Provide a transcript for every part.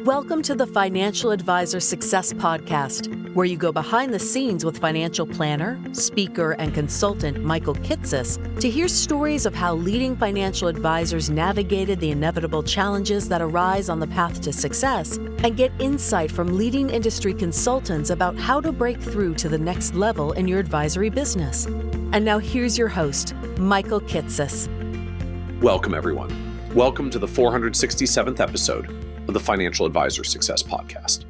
Welcome to the Financial Advisor Success Podcast, where you go behind the scenes with financial planner, speaker, and consultant Michael Kitces to hear stories of how leading financial advisors navigated the inevitable challenges that arise on the path to success, and get insight from leading industry consultants about how to break through to the next level in your advisory business. And now here's your host, Michael Kitces. Welcome, everyone. Welcome to the 467th episode of the Financial Advisor Success Podcast.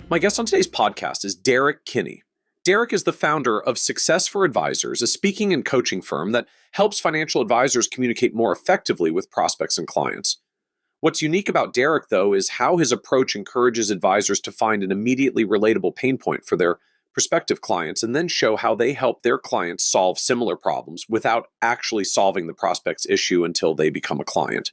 My guest on today's podcast is Derek Kinney. Derek is the founder of Success for Advisors, a speaking and coaching firm that helps financial advisors communicate more effectively with prospects and clients. What's unique about Derek, though, is how his approach encourages advisors to find an immediately relatable pain point for their prospective clients and then show how they help their clients solve similar problems without actually solving the prospect's issue until they become a client.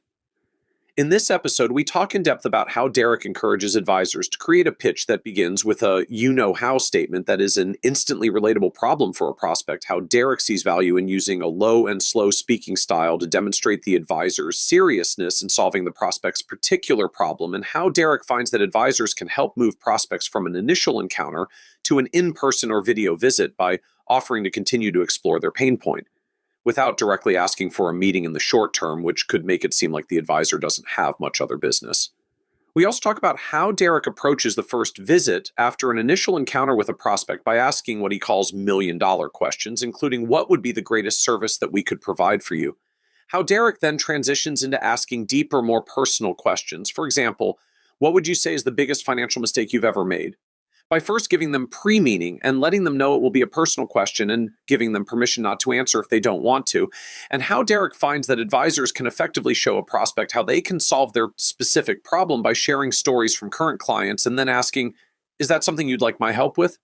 In this episode, we talk in depth about how Derek encourages advisors to create a pitch that begins with a you-know-how statement that is an instantly relatable problem for a prospect, how Derek sees value in using a low and slow speaking style to demonstrate the advisor's seriousness in solving the prospect's particular problem, and how Derek finds that advisors can help move prospects from an initial encounter to an in-person or video visit by offering to continue to explore their pain point, without directly asking for a meeting in the short term, which could make it seem like the advisor doesn't have much other business. We also talk about how Derek approaches the first visit after an initial encounter with a prospect by asking what he calls million-dollar questions, including what would be the greatest service that we could provide for you. How Derek then transitions into asking deeper, more personal questions. For example, what would you say is the biggest financial mistake you've ever made? By first giving them pre-meaning and letting them know it will be a personal question and giving them permission not to answer if they don't want to, and how Derek finds that advisors can effectively show a prospect how they can solve their specific problem by sharing stories from current clients and then asking, is that something you'd like my help with?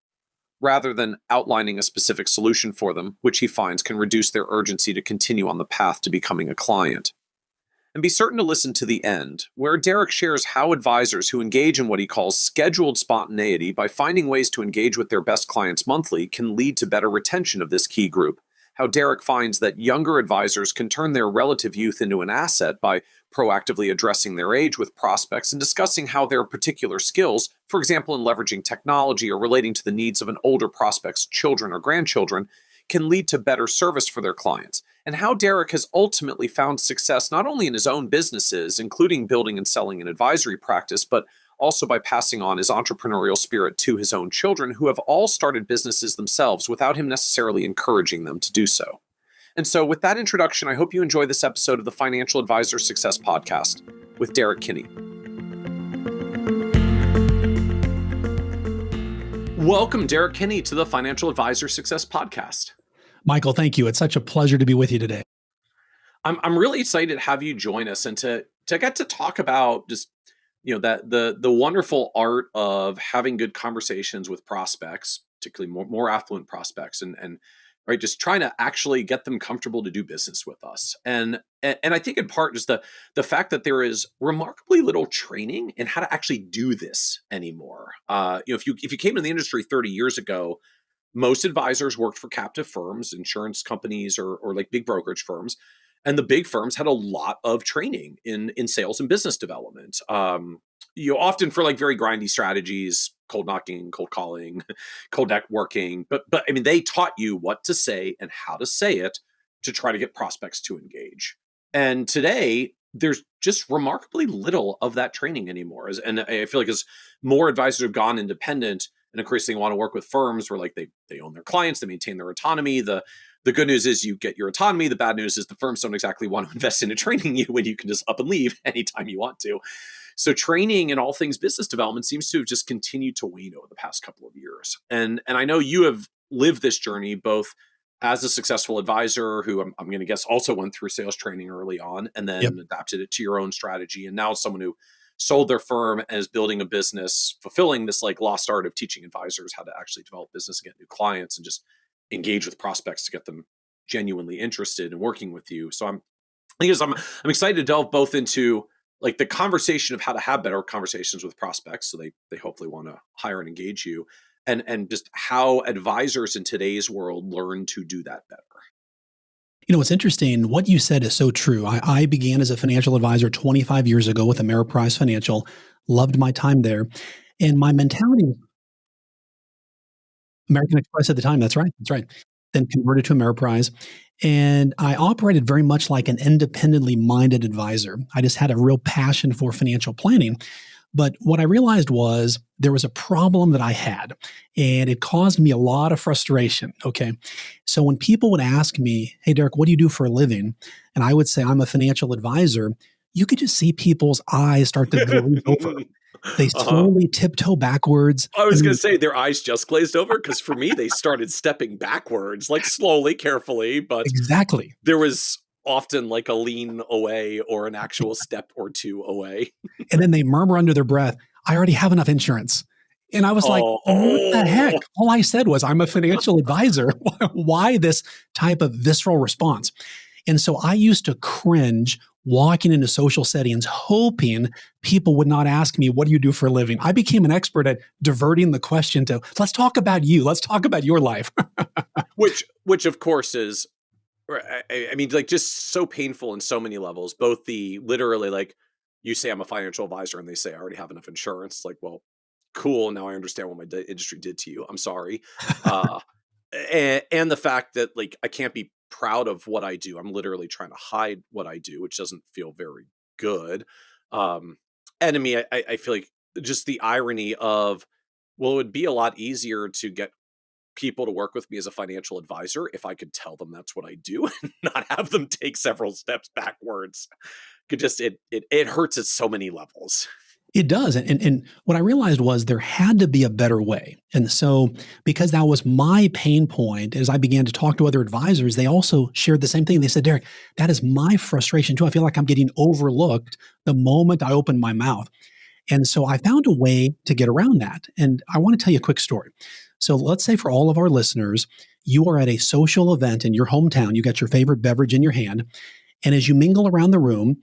Rather than outlining a specific solution for them, which he finds can reduce their urgency to continue on the path to becoming a client. And be certain to listen to the end, where Derek shares how advisors who engage in what he calls scheduled spontaneity by finding ways to engage with their best clients monthly can lead to better retention of this key group. How Derek finds that younger advisors can turn their relative youth into an asset by proactively addressing their age with prospects and discussing how their particular skills, for example, in leveraging technology or relating to the needs of an older prospect's children or grandchildren, can lead to better service for their clients. And how Derek has ultimately found success not only in his own businesses, including building and selling an advisory practice, but also by passing on his entrepreneurial spirit to his own children, who have all started businesses themselves without him necessarily encouraging them to do so. And so with that introduction, I hope you enjoy this episode of the Financial Advisor Success Podcast with Derek Kinney. Welcome, Derek Kinney, to the Financial Advisor Success Podcast. Michael, thank you. It's such a pleasure to be with you today. I'm really excited to have you join us and to get to talk about just that the wonderful art of having good conversations with prospects, particularly more affluent prospects, and right, just trying to actually get them comfortable to do business with us. And I think in part just the fact that there is remarkably little training in how to actually do this anymore. If you came into the industry 30 years ago, most advisors worked for captive firms, insurance companies, or like big brokerage firms. And the big firms had a lot of training in sales and business development. Often for like very grindy strategies, cold knocking, cold calling, cold networking. But I mean, they taught you what to say and how to say it to try to get prospects to engage. And today, there's just remarkably little of that training anymore. And I feel like as more advisors have gone independent, and increasingly want to work with firms where like they own their clients, they maintain their autonomy. The good news is you get your autonomy. The bad news is the firms don't exactly want to invest into training you when you can just up and leave anytime you want to. So training in all things business development seems to have just continued to wane over the past couple of years. And I know you have lived this journey both as a successful advisor who I'm going to guess also went through sales training early on and then adapted it to your own strategy. And now someone who sold their firm and is building a business, fulfilling this like lost art of teaching advisors how to actually develop business and get new clients and just engage with prospects to get them genuinely interested in working with you. So I'm excited to delve both into like the conversation of how to have better conversations with prospects, so they hopefully want to hire and engage you, and just how advisors in today's world learn to do that better. You know, what's interesting, what you said is so true. I began as a financial advisor 25 years ago with Ameriprise Financial. loved my time there. And my mentality, American Express at the time, that's right, that's right. Then converted to Ameriprise. And I operated very much like an independently minded advisor. I just had a real passion for financial planning. But what I realized was there was a problem that I had, and it caused me a lot of frustration. Okay. So when people would ask me, "Hey, Derek, what do you do for a living?" And I would say, "I'm a financial advisor," you could just see people's eyes start to glaze over. They Uh-huh. slowly tiptoe backwards. I was And going then, to say their eyes just glazed over because for me, they started stepping backwards, like slowly, carefully, but exactly. there was often like a lean away or an actual step or two away. And then they murmur under their breath, "I already have enough insurance." And I was like, what the heck? Oh. All I said was, "I'm a financial advisor." Why this type of visceral response? And so I used to cringe walking into social settings, hoping people would not ask me, "What do you do for a living?" I became an expert at diverting the question to, "Let's talk about you. Let's talk about your life." Which of course is, I mean, like just so painful in so many levels, both the literally like you say I'm a financial advisor and they say I already have enough insurance. Like, well, cool. Now I understand what my industry did to you. I'm sorry. Uh, and the fact that like I can't be proud of what I do. I'm literally trying to hide what I do, which doesn't feel very good. Um, and to me, I feel like just the irony of, well, it would be a lot easier to get people to work with me as a financial advisor if I could tell them that's what I do and not have them take several steps backwards. Could just it hurts at so many levels. It does. And what I realized was there had to be a better way. And so, because that was my pain point, as I began to talk to other advisors, they also shared the same thing. They said, "Derek, that is my frustration too. I feel like I'm getting overlooked the moment I open my mouth." And so I found a way to get around that. And I want to tell you a quick story. So let's say for all of our listeners, you are at a social event in your hometown. You got your favorite beverage in your hand. And as you mingle around the room,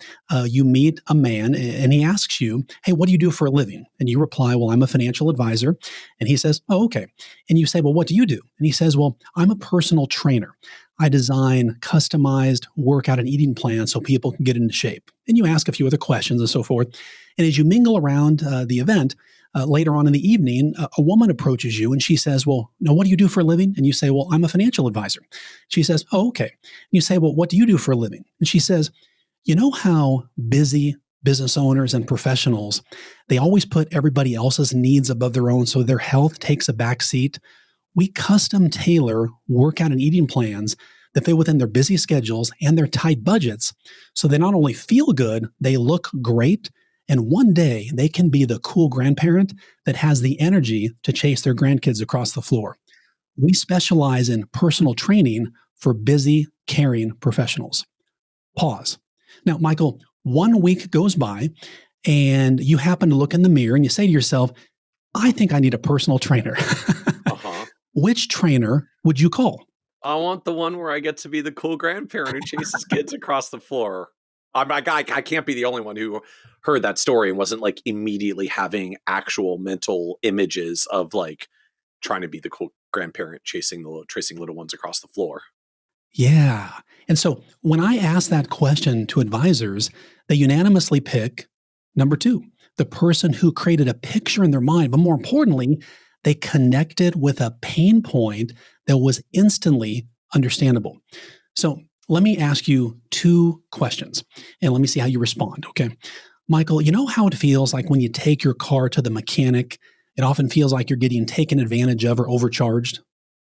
you meet a man and he asks you, "Hey, what do you do for a living?" And you reply, "Well, I'm a financial advisor." And he says, "Oh, okay." And you say, "Well, what do you do?" And he says, "Well, I'm a personal trainer. I design customized workout and eating plans so people can get into shape." And you ask a few other questions and so forth. And as you mingle around the event, later on in the evening, a woman approaches you and she says, "Well, now what do you do for a living?" And you say, "Well, I'm a financial advisor." She says, "Oh, okay." And you say, "Well, what do you do for a living?" And she says, "You know how busy business owners and professionals, they always put everybody else's needs above their own so their health takes a back seat? We custom tailor workout and eating plans that fit within their busy schedules and their tight budgets so they not only feel good, they look great, and one day they can be the cool grandparent that has the energy to chase their grandkids across the floor. We specialize in personal training for busy, caring professionals." Pause. Now, Michael, 1 week goes by and you happen to look in the mirror and you say to yourself, "I think I need a personal trainer." Uh-huh. Which trainer would you call? I want the one where I get to be the cool grandparent who chases kids across the floor. I can't be the only one who heard that story and wasn't like immediately having actual mental images of like trying to be the cool grandparent tracing little ones across the floor. Yeah. And so when I ask that question to advisors, they unanimously pick number two, the person who created a picture in their mind. But more importantly, they connected with a pain point that was instantly understandable. So let me ask you two questions and let me see how you respond. Okay. Michael, you know how it feels like when you take your car to the mechanic, it often feels like you're getting taken advantage of or overcharged?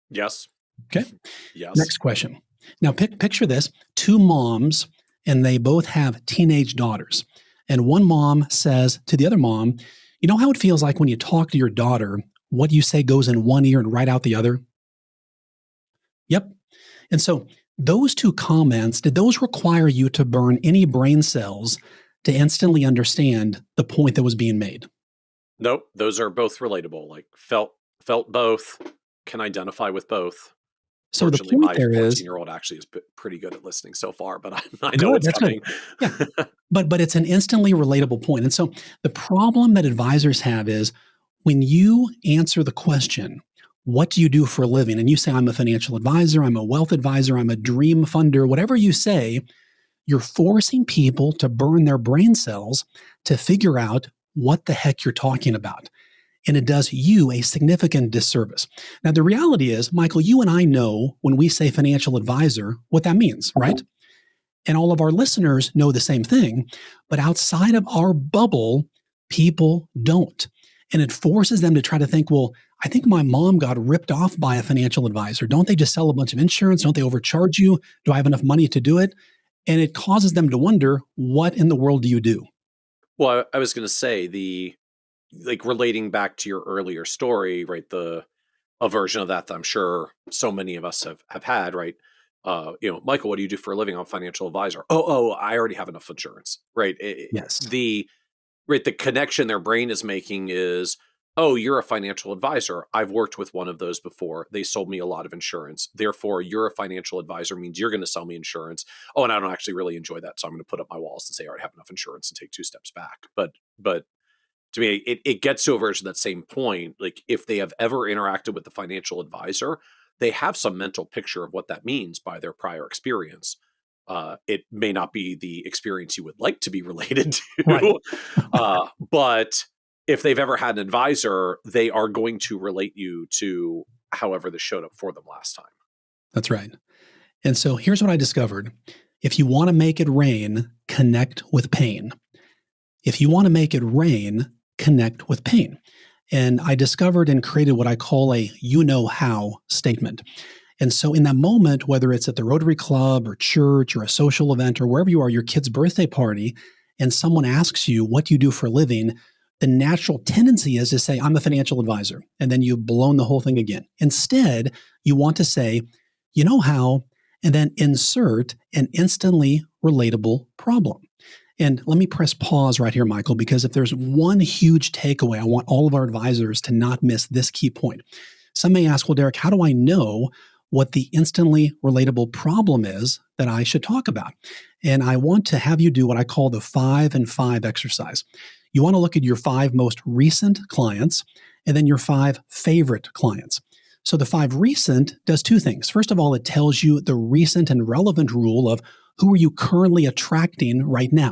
Yes. Okay. Yes. Next question. Now, picture this, two moms, and they both have teenage daughters. And one mom says to the other mom, "You know how it feels like when you talk to your daughter, what you say goes in one ear and right out the other?" Yep. And so those two comments, did those require you to burn any brain cells to instantly understand the point that was being made? Nope. Those are both relatable. Like felt both, can identify with both. So the Fortunately, point my there is, 14-year-old actually is pretty good at listening so far, but I know good, it's that's good. coming. Yeah. But it's an instantly relatable point. And so the problem that advisors have is when you answer the question, "What do you do for a living?" And you say, "I'm a financial advisor, I'm a wealth advisor, I'm a dream funder," whatever you say, you're forcing people to burn their brain cells to figure out what the heck you're talking about. And it does you a significant disservice. Now, the reality is, Michael, you and I know when we say financial advisor, what that means, right? And all of our listeners know the same thing, but outside of our bubble, people don't. And it forces them to try to think, well, I think my mom got ripped off by a financial advisor. Don't they just sell a bunch of insurance? Don't they overcharge you? Do I have enough money to do it? And it causes them to wonder, what in the world do you do? Well, I was going to say relating back to your earlier story, right? A version of that I'm sure so many of us have had, right? Michael, what do you do for a living? I'm a financial advisor. Oh, I already have enough insurance, right? Yes. The connection their brain is making is, oh, you're a financial advisor. I've worked with one of those before. They sold me a lot of insurance. Therefore, you're a financial advisor means you're going to sell me insurance. Oh, and I don't actually really enjoy that. So I'm going to put up my walls and say, I already have enough insurance and take 2 steps back. But to me, it gets to a version of that same point. Like if they have ever interacted with the financial advisor, they have some mental picture of what that means by their prior experience. It may not be the experience you would like to be related to, Right. but if they've ever had an advisor, they are going to relate you to however this showed up for them last time. That's right. And so here's what I discovered. If you want to make it rain, connect with pain. If you want to make it rain, connect with pain. And I discovered and created what I call a you know how statement. And so in that moment, whether it's at the Rotary Club or church or a social event or wherever you are, your kid's birthday party, and someone asks you, what do you do for a living? The natural tendency is to say, I'm a financial advisor. And then you've blown the whole thing again. Instead, you want to say, you know how, and then insert an instantly relatable problem. And let me press pause right here, Michael, because if there's one huge takeaway, I want all of our advisors to not miss this key point. Some may ask, well, Derek, how do I know what the instantly relatable problem is that I should talk about? And I want to have you do what I call the 5 and 5 exercise. You want to look at your 5 most recent clients and then your 5 favorite clients. So the 5 recent does 2 things. First of all, it tells you the recent and relevant rule of who are you currently attracting right now.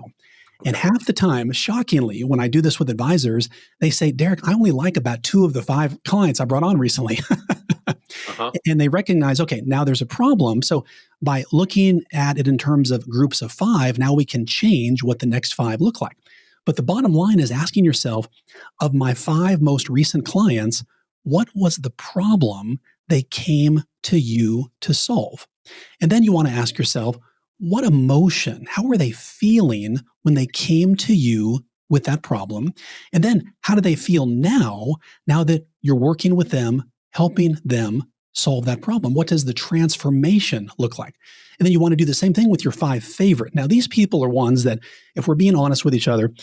Okay. And half the time, shockingly, when I do this with advisors, they say, Derek, I only like about 2 of the 5 clients I brought on recently. And they recognize, okay, now there's a problem. So by looking at it in terms of groups of 5, now we can change what the next 5 look like. But the bottom line is asking yourself, of my 5 most recent clients, what was the problem they came to you to solve? And then you want to ask yourself, what emotion, how were they feeling when they came to you with that problem? And then how do they feel now that you're working with them, helping them solve that problem? What does the transformation look like? And then you want to do the same thing with your 5 favorite. Now, these people are ones that, if we're being honest with each other,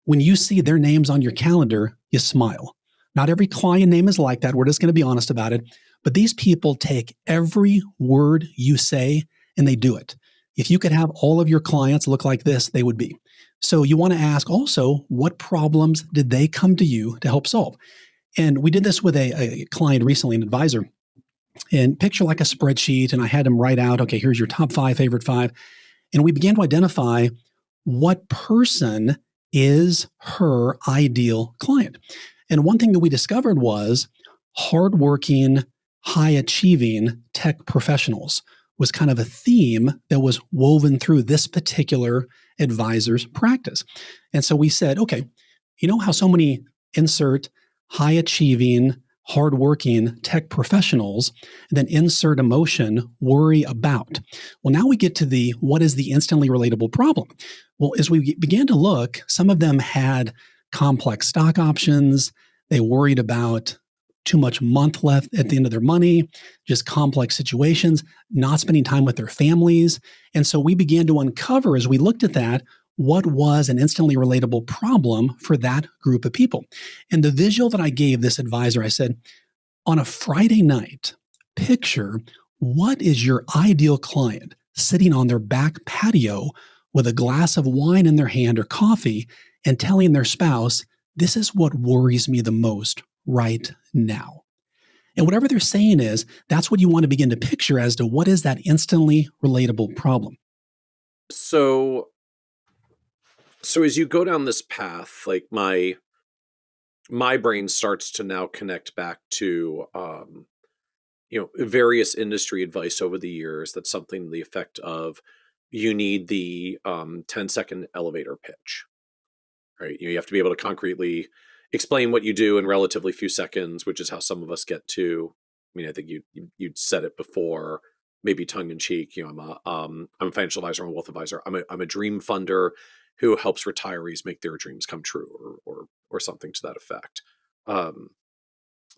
when you see their names on your calendar, you smile. Not every client name is like that. We're just going to be honest about it. But these people take every word you say and they do it. If you could have all of your clients look like this, they would be. So you want to ask also, what problems did they come to you to help solve? And we did this with a client recently, an advisor. And picture like a spreadsheet, and I had him write out, okay, here's your top 5, favorite 5. And we began to identify what person is her ideal client. And one thing that we discovered was hardworking, high-achieving tech professionals was kind of a theme that was woven through this particular advisor's practice. And so we said, okay, you know how so many insert high-achieving, hardworking tech professionals, and then insert emotion, worry about. Well, now we get to what is the instantly relatable problem? Well, as we began to look, some of them had complex stock options. They worried about too much month left at the end of their money, just complex situations, not spending time with their families. And so we began to uncover, as we looked at that, what was an instantly relatable problem for that group of people. And the visual that I gave this advisor, I said, on a Friday night, picture what is your ideal client sitting on their back patio with a glass of wine in their hand or coffee and telling their spouse, this is what worries me the most right now. And whatever they're saying is, that's what you want to begin to picture as to what is that instantly relatable problem. So So as you go down this path, like my brain starts to now connect back to various industry advice over the years. That's something to the effect of you need the 10-second elevator pitch, right? You have to be able to concretely explain what you do in relatively few seconds, which is how some of us get to. I mean, I think you'd said it before, maybe tongue in cheek. I'm a financial advisor, I'm a wealth advisor. I'm a dream funder who helps retirees make their dreams come true, or something to that effect. Um,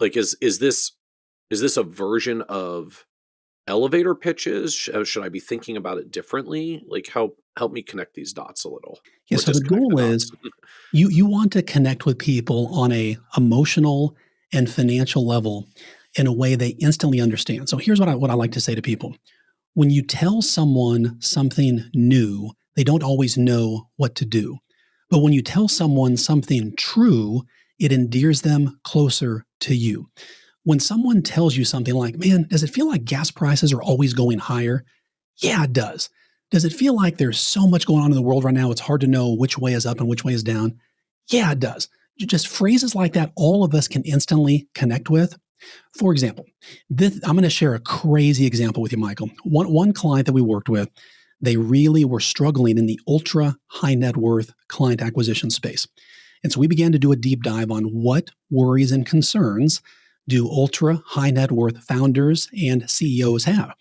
like, is this a version of elevator pitches? Should I be thinking about it differently? Like, help me connect these dots a little, Yeah, or so the disconnect the goal is dots. you want to connect with people on a emotional and financial level in a way they instantly understand. So here's what I like to say to people. When you tell someone something new, they don't always know what to do. But when you tell someone something true, it endears them closer to you. When someone tells you something like, man, does it feel like gas prices are always going higher? Yeah, it does. Does it feel like there's so much going on in the world right now, it's hard to know which way is up and which way is down? Yeah, it does. Just phrases like that, all of us can instantly connect with. For example, I'm going to share a crazy example with you, Michael. One client that we worked with, they really were struggling in the ultra high net worth client acquisition space. And so we began to do a deep dive on what worries and concerns do ultra high net worth founders and CEOs have.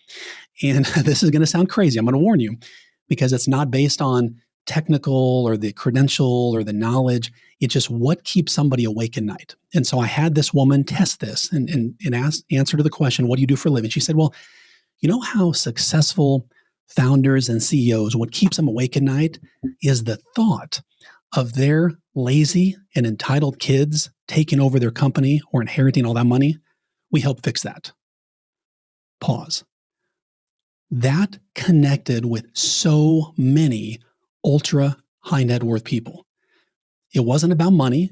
And this is going to sound crazy. I'm going to warn you because it's not based on technical or the credential or the knowledge. It's just what keeps somebody awake at night. And so I had this woman test this and answer to the question, what do you do for a living? She said, well, you know how successful founders and CEOs, what keeps them awake at night is the thought of their lazy and entitled kids taking over their company or inheriting all that money. We help fix that. Pause. That connected with so many ultra high net worth people. It wasn't about money.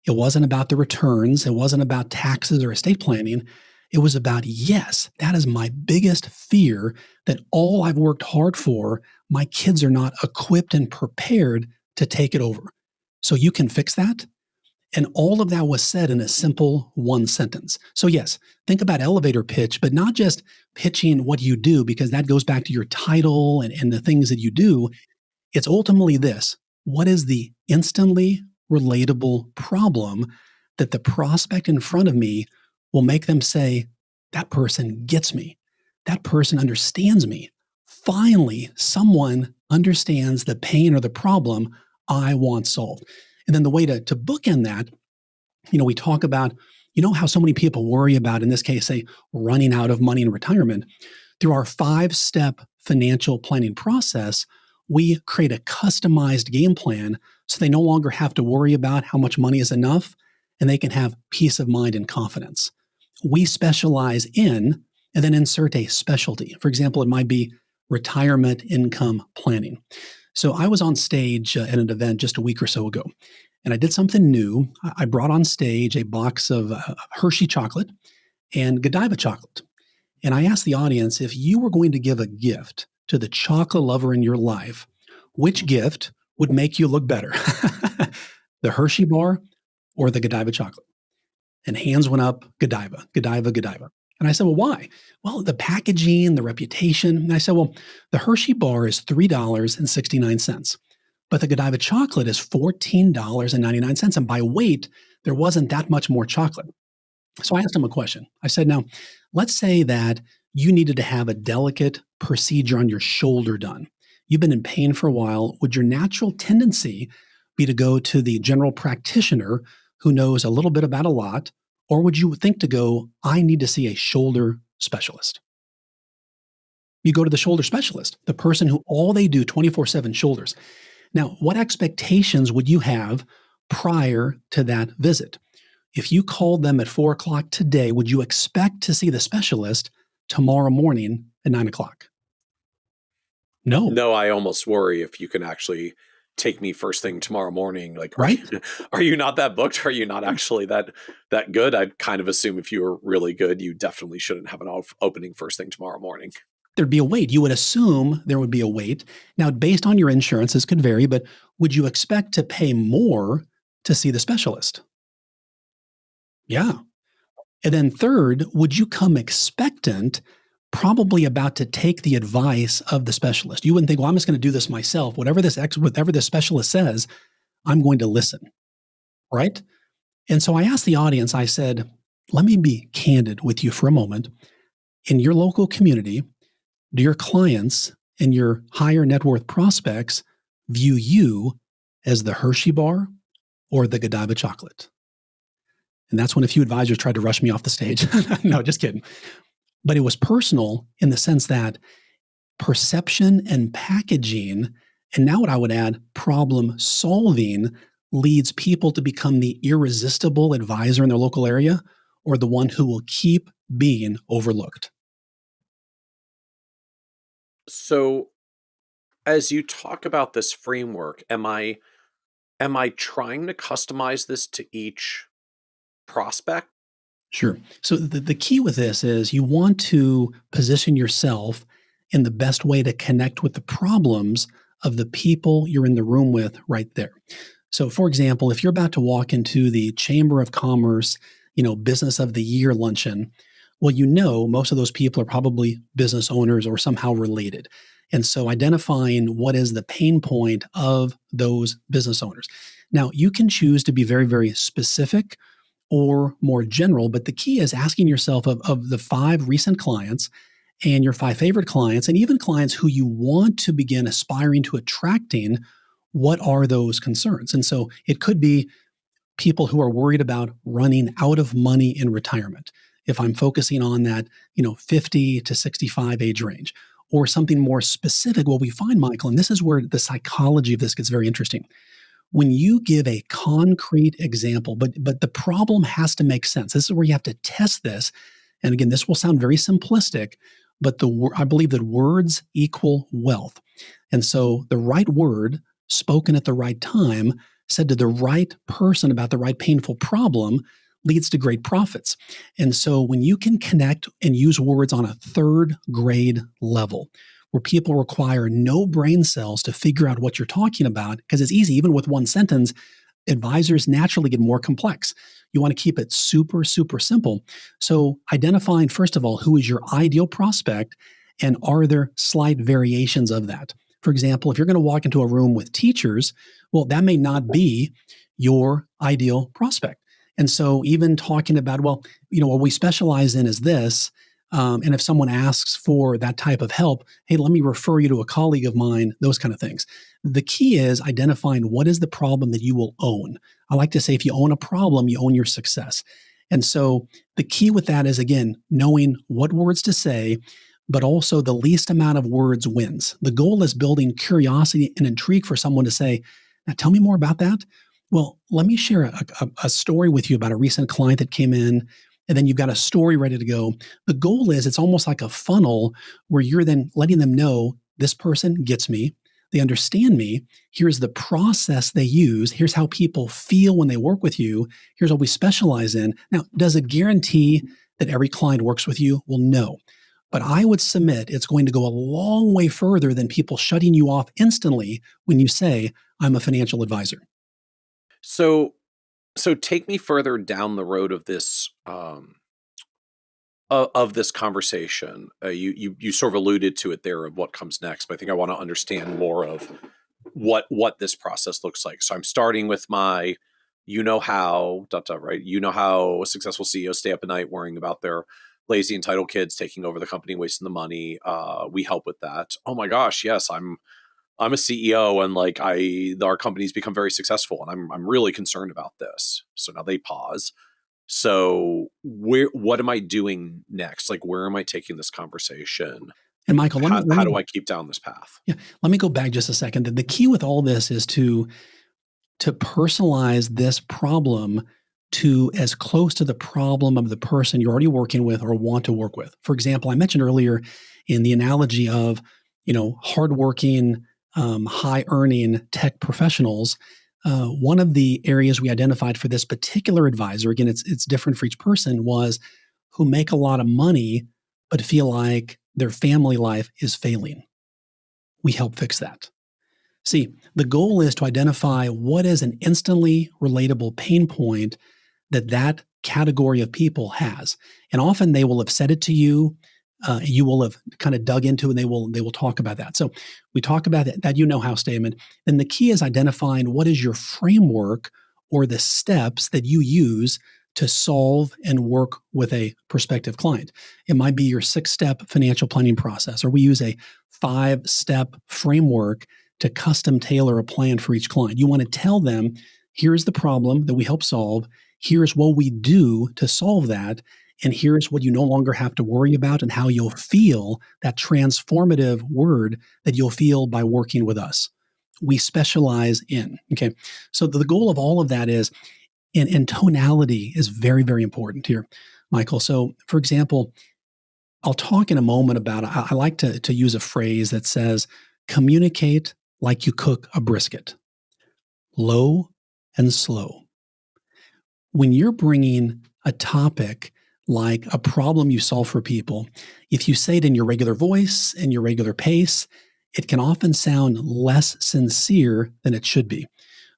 It wasn't about the returns. It wasn't about taxes or estate planning. It was about, yes, that is my biggest fear, that all I've worked hard for, my kids are not equipped and prepared to take it over. So you can fix that. And all of that was said in a simple one sentence. So, yes, think about elevator pitch, but not just pitching what you do, because that goes back to your title and the things that you do. It's ultimately this: what is the instantly relatable problem that the prospect in front of me will make them say, that person gets me, that person understands me. Finally, someone understands the pain or the problem I want solved. And then the way to bookend that, we talk about, how so many people worry about, in this case, say, running out of money in retirement. Through our 5-step financial planning process, we create a customized game plan so they no longer have to worry about how much money is enough, and they can have peace of mind and confidence. We specialize in and then insert a specialty. For example, it might be retirement income planning. So I was on stage at an event just a week or so ago, and I did something new. I brought on stage a box of Hershey chocolate and Godiva chocolate. And I asked the audience, if you were going to give a gift to the chocolate lover in your life, which gift would make you look better? The Hershey bar or the Godiva chocolate? And hands went up, Godiva, Godiva, Godiva. And I said, well, why? Well, the packaging, the reputation. And I said, well, the Hershey bar is $3.69, but the Godiva chocolate is $14.99. And by weight, there wasn't that much more chocolate. So I asked him a question. I said, now, let's say that you needed to have a delicate procedure on your shoulder done. You've been in pain for a while. Would your natural tendency be to go to the general practitioner who knows a little bit about a lot? Or would you think to go, I need to see a shoulder specialist? You go to the shoulder specialist, the person who all they do 24/7 shoulders. Now, what expectations would you have prior to that visit? If you called them at 4 o'clock today, would you expect to see the specialist tomorrow morning at 9 o'clock? No, No, I almost worry if you can actually take me first thing tomorrow morning. Like, are right? you, are you not that booked? Are you not actually that good? I'd kind of assume if you were really good, you definitely shouldn't have an opening first thing tomorrow morning. there'd be a wait. You would assume there would be a wait. Now, based on your insurance, this could vary, but would you expect to pay more to see the specialist? Yeah. And then third, would you come expectant, probably about to take the advice of the specialist? You wouldn't think, well, I'm just going to do this myself. Whatever this specialist says, I'm going to listen, right? And so I asked the audience, I said, let me be candid with you for a moment. In your local community, do your clients and your higher net worth prospects view you as the Hershey bar or the Godiva chocolate? And that's when a few advisors tried to rush me off the stage. No, just kidding. But it was personal in the sense that perception and packaging, and now what I would add, problem solving, leads people to become the irresistible advisor in their local area or the one who will keep being overlooked. So as you talk about this framework, am I trying to customize this to each prospect? Sure. So the key with this is you want to position yourself in the best way to connect with the problems of the people you're in the room with right there. So for example, if you're about to walk into the Chamber of Commerce, Business of the Year luncheon, well, most of those people are probably business owners or somehow related. And so identifying what is the pain point of those business owners. Now, you can choose to be very, very specific or more general, but the key is asking yourself of the 5 recent clients and your 5 favorite clients, and even clients who you want to begin aspiring to attracting, what are those concerns? And so it could be people who are worried about running out of money in retirement. If I'm focusing on that, 50 to 65 age range, or something more specific, what we find, Michael, and this is where the psychology of this gets very interesting. When you give a concrete example, but the problem has to make sense. This is where you have to test this. And again, this will sound very simplistic, but I believe that words equal wealth. And so the right word spoken at the right time, said to the right person about the right painful problem, leads to great profits. And so when you can connect and use words on a 3rd grade level, where people require no brain cells to figure out what you're talking about, because it's easy, even with one sentence, advisors naturally get more complex. You want to keep it super, super simple. So identifying, first of all, who is your ideal prospect, and are there slight variations of that? For example, if you're going to walk into a room with teachers, well, that may not be your ideal prospect. And so even talking about, what we specialize in is this, and if someone asks for that type of help, hey, let me refer you to a colleague of mine, those kind of things. The key is identifying what is the problem that you will own. I like to say, if you own a problem, you own your success. And so the key with that is, again, knowing what words to say, but also the least amount of words wins. The goal is building curiosity and intrigue for someone to say, now tell me more about that. Well, let me share a story with you about a recent client that came in, and then you've got a story ready to go. The goal is it's almost like a funnel where you're then letting them know this person gets me, they understand me, here's the process they use, here's how people feel when they work with you, here's what we specialize in. Now, does it guarantee that every client works with you? Well, no. But I would submit it's going to go a long way further than people shutting you off instantly when you say, I'm a financial advisor. So take me further down the road of this conversation. You sort of alluded to it there of what comes next, but I think I want to understand more of what this process looks like. So I'm starting with my, how, right? How successful CEOs stay up at night worrying about their lazy entitled kids taking over the company, wasting the money. We help with that. Oh my gosh, yes, I'm a CEO, and our company's become very successful, and I'm really concerned about this. So now they pause. So what am I doing next? Where am I taking this conversation? And Michael, how do I keep down this path? Yeah, let me go back just a second. The key with all this is to personalize this problem to as close to the problem of the person you're already working with or want to work with. For example, I mentioned earlier in the analogy of, hardworking, high-earning tech professionals. One of the areas we identified for this particular advisor, again, it's different for each person, was who make a lot of money but feel like their family life is failing. We help fix that. See, the goal is to identify what is an instantly relatable pain point that category of people has. And often they will have said it to you. You will have kind of dug into it, and they will talk about that. So we talk about that you know how statement. And the key is identifying what is your framework or the steps that you use to solve and work with a prospective client. It might be your 6-step financial planning process, or we use a 5-step framework to custom tailor a plan for each client. You want to tell them, here's the problem that we help solve. Here's what we do to solve that. And here's what you no longer have to worry about and how you'll feel, that transformative word that you'll feel by working with us. We specialize in. Okay. So the goal of all of that is, and tonality is very, very important here, Michael. So for example, I'll talk in a moment about, I like to use a phrase that says, communicate like you cook a brisket, low and slow. When you're bringing a topic like a problem you solve for people, if you say it in your regular voice and your regular pace, it can often sound less sincere than it should be.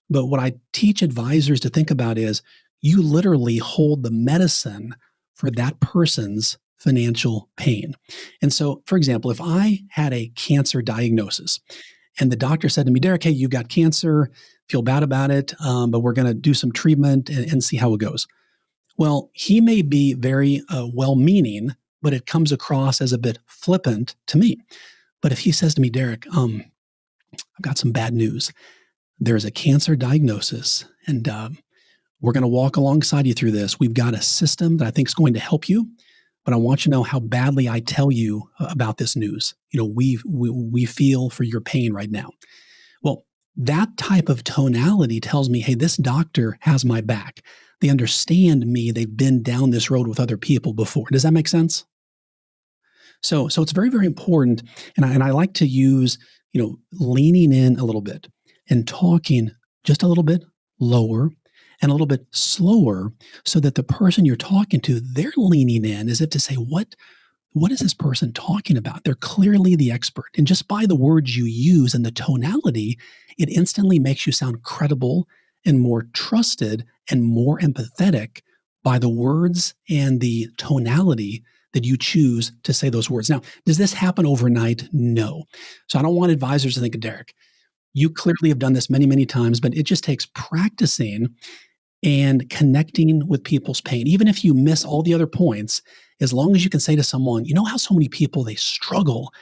But what I teach advisors to think about is you literally hold the medicine for that person's financial pain. And so, for example, if I had a cancer diagnosis and the doctor said to me, Derek, hey, you got cancer, feel bad about it, but we're going to do some treatment and see how it goes. Well, he may be very well-meaning, but it comes across as a bit flippant to me. But if he says to me, Derek, I've got some bad news. There's a cancer diagnosis, and we're going to walk alongside you through this. We've got a system that I think is going to help you, but I want you to know how badly I tell you about this news. You know, we feel for your pain right now. Well, that type of tonality tells me, hey, this doctor has my back. They understand me. They've been down this road with other people before. Does that make sense? So it's very, very important. And I like to use, leaning in a little bit and talking just a little bit lower and a little bit slower so that the person you're talking to, they're leaning in as if to say, what is this person talking about? They're clearly the expert. And just by the words you use and the tonality, it instantly makes you sound credible and more trusted and more empathetic by the words and the tonality that you choose to say those words. Now, does this happen overnight? No. So I don't want advisors to think of Derek. You clearly have done this many, many times, but it just takes practicing and connecting with people's pain. Even if you miss all the other points, as long as you can say to someone, you know how so many people, they struggle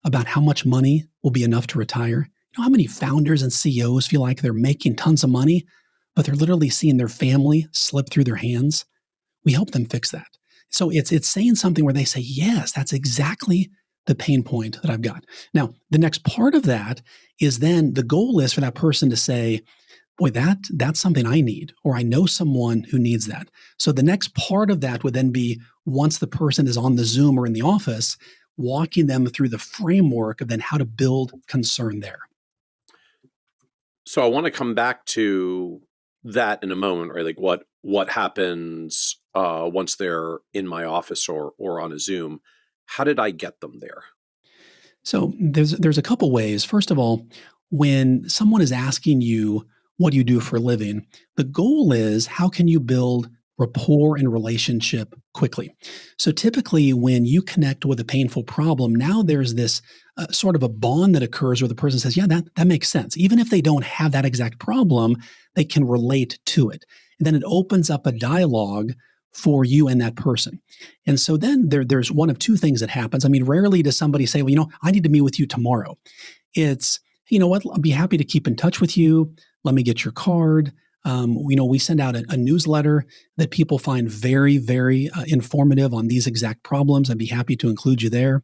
about how much money will be enough to retire? You know how many founders and CEOs feel like they're making tons of money, but they're literally seeing their family slip through their hands? We help them fix that. So it's saying something where they say, yes, that's exactly the pain point that I've got. Now, the next part of that is then the goal is for that person to say, boy, that's something I need, or I know someone who needs that. So the next part of that would then be, once the person is on the Zoom or in the office, walking them through the framework of then how to build concern there. So I want to come back to that in a moment, right? Like what happens once they're in my office or on a Zoom? How did I get them there? So there's a couple ways. First of all, when someone is asking you what do you do for a living, the goal is how can you build rapport and relationship quickly. So typically when you connect with a painful problem, now there's this sort of a bond that occurs where the person says, yeah, that makes sense. Even if they don't have that exact problem, they can relate to it. And then it opens up a dialogue for you and that person. And so then there's one of two things that happens. I mean, rarely does somebody say, well, I need to meet with you tomorrow. It's, you know what, I'll be happy to keep in touch with you. Let me get your card. We send out a newsletter that people find very, very informative on these exact problems. I'd be happy to include you there.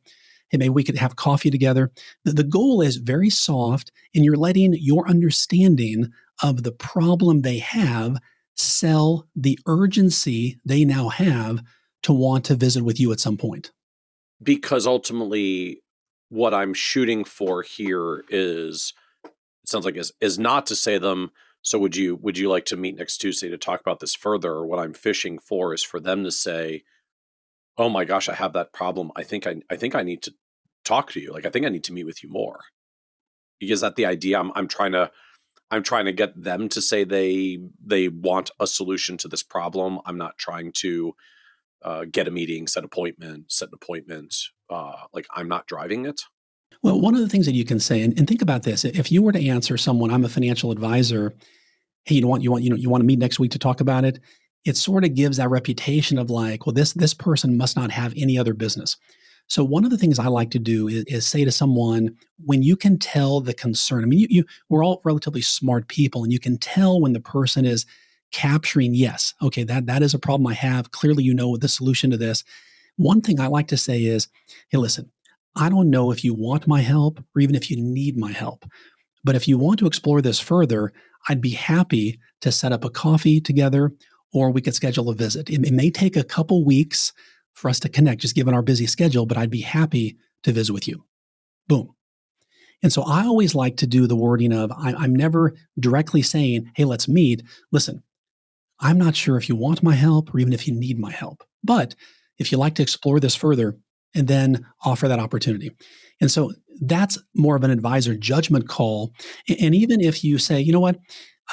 Hey, maybe we could have coffee together. The goal is very soft, and you're letting your understanding of the problem they have sell the urgency they now have to want to visit with you at some point. Because ultimately, what I'm shooting for here is, it sounds like is not to say them, so would you like to meet next Tuesday to talk about this further? Or what I'm fishing for is for them to say, oh my gosh, I have that problem. I think I need talk to you. Like, I think I need to meet with you more. Is that the idea? I'm trying to get them to say they want a solution to this problem. I'm not trying to get a meeting, set an appointment. Like, I'm not driving it. Well, one of the things that you can say, and think about this: if you were to answer someone, "I'm a financial advisor," hey, you want to meet next week to talk about it. It sort of gives that reputation of like, well, this person must not have any other business. So one of the things I like to do is say to someone, when you can tell the concern. I mean, we're all relatively smart people, and you can tell when the person is capturing, yes, okay, that is a problem I have. Clearly, you know the solution to this. One thing I like to say is, hey, listen, I don't know if you want my help or even if you need my help. But if you want to explore this further, I'd be happy to set up a coffee together, or we could schedule a visit. It may take a couple weeks for us to connect, just given our busy schedule, but I'd be happy to visit with you. Boom. And so I always like to do the wording of, I'm never directly saying, hey, let's meet. Listen, I'm not sure if you want my help or even if you need my help. But if you'd like to explore this further, and then offer that opportunity. And so that's more of an advisor judgment call. And even if you say, you know what,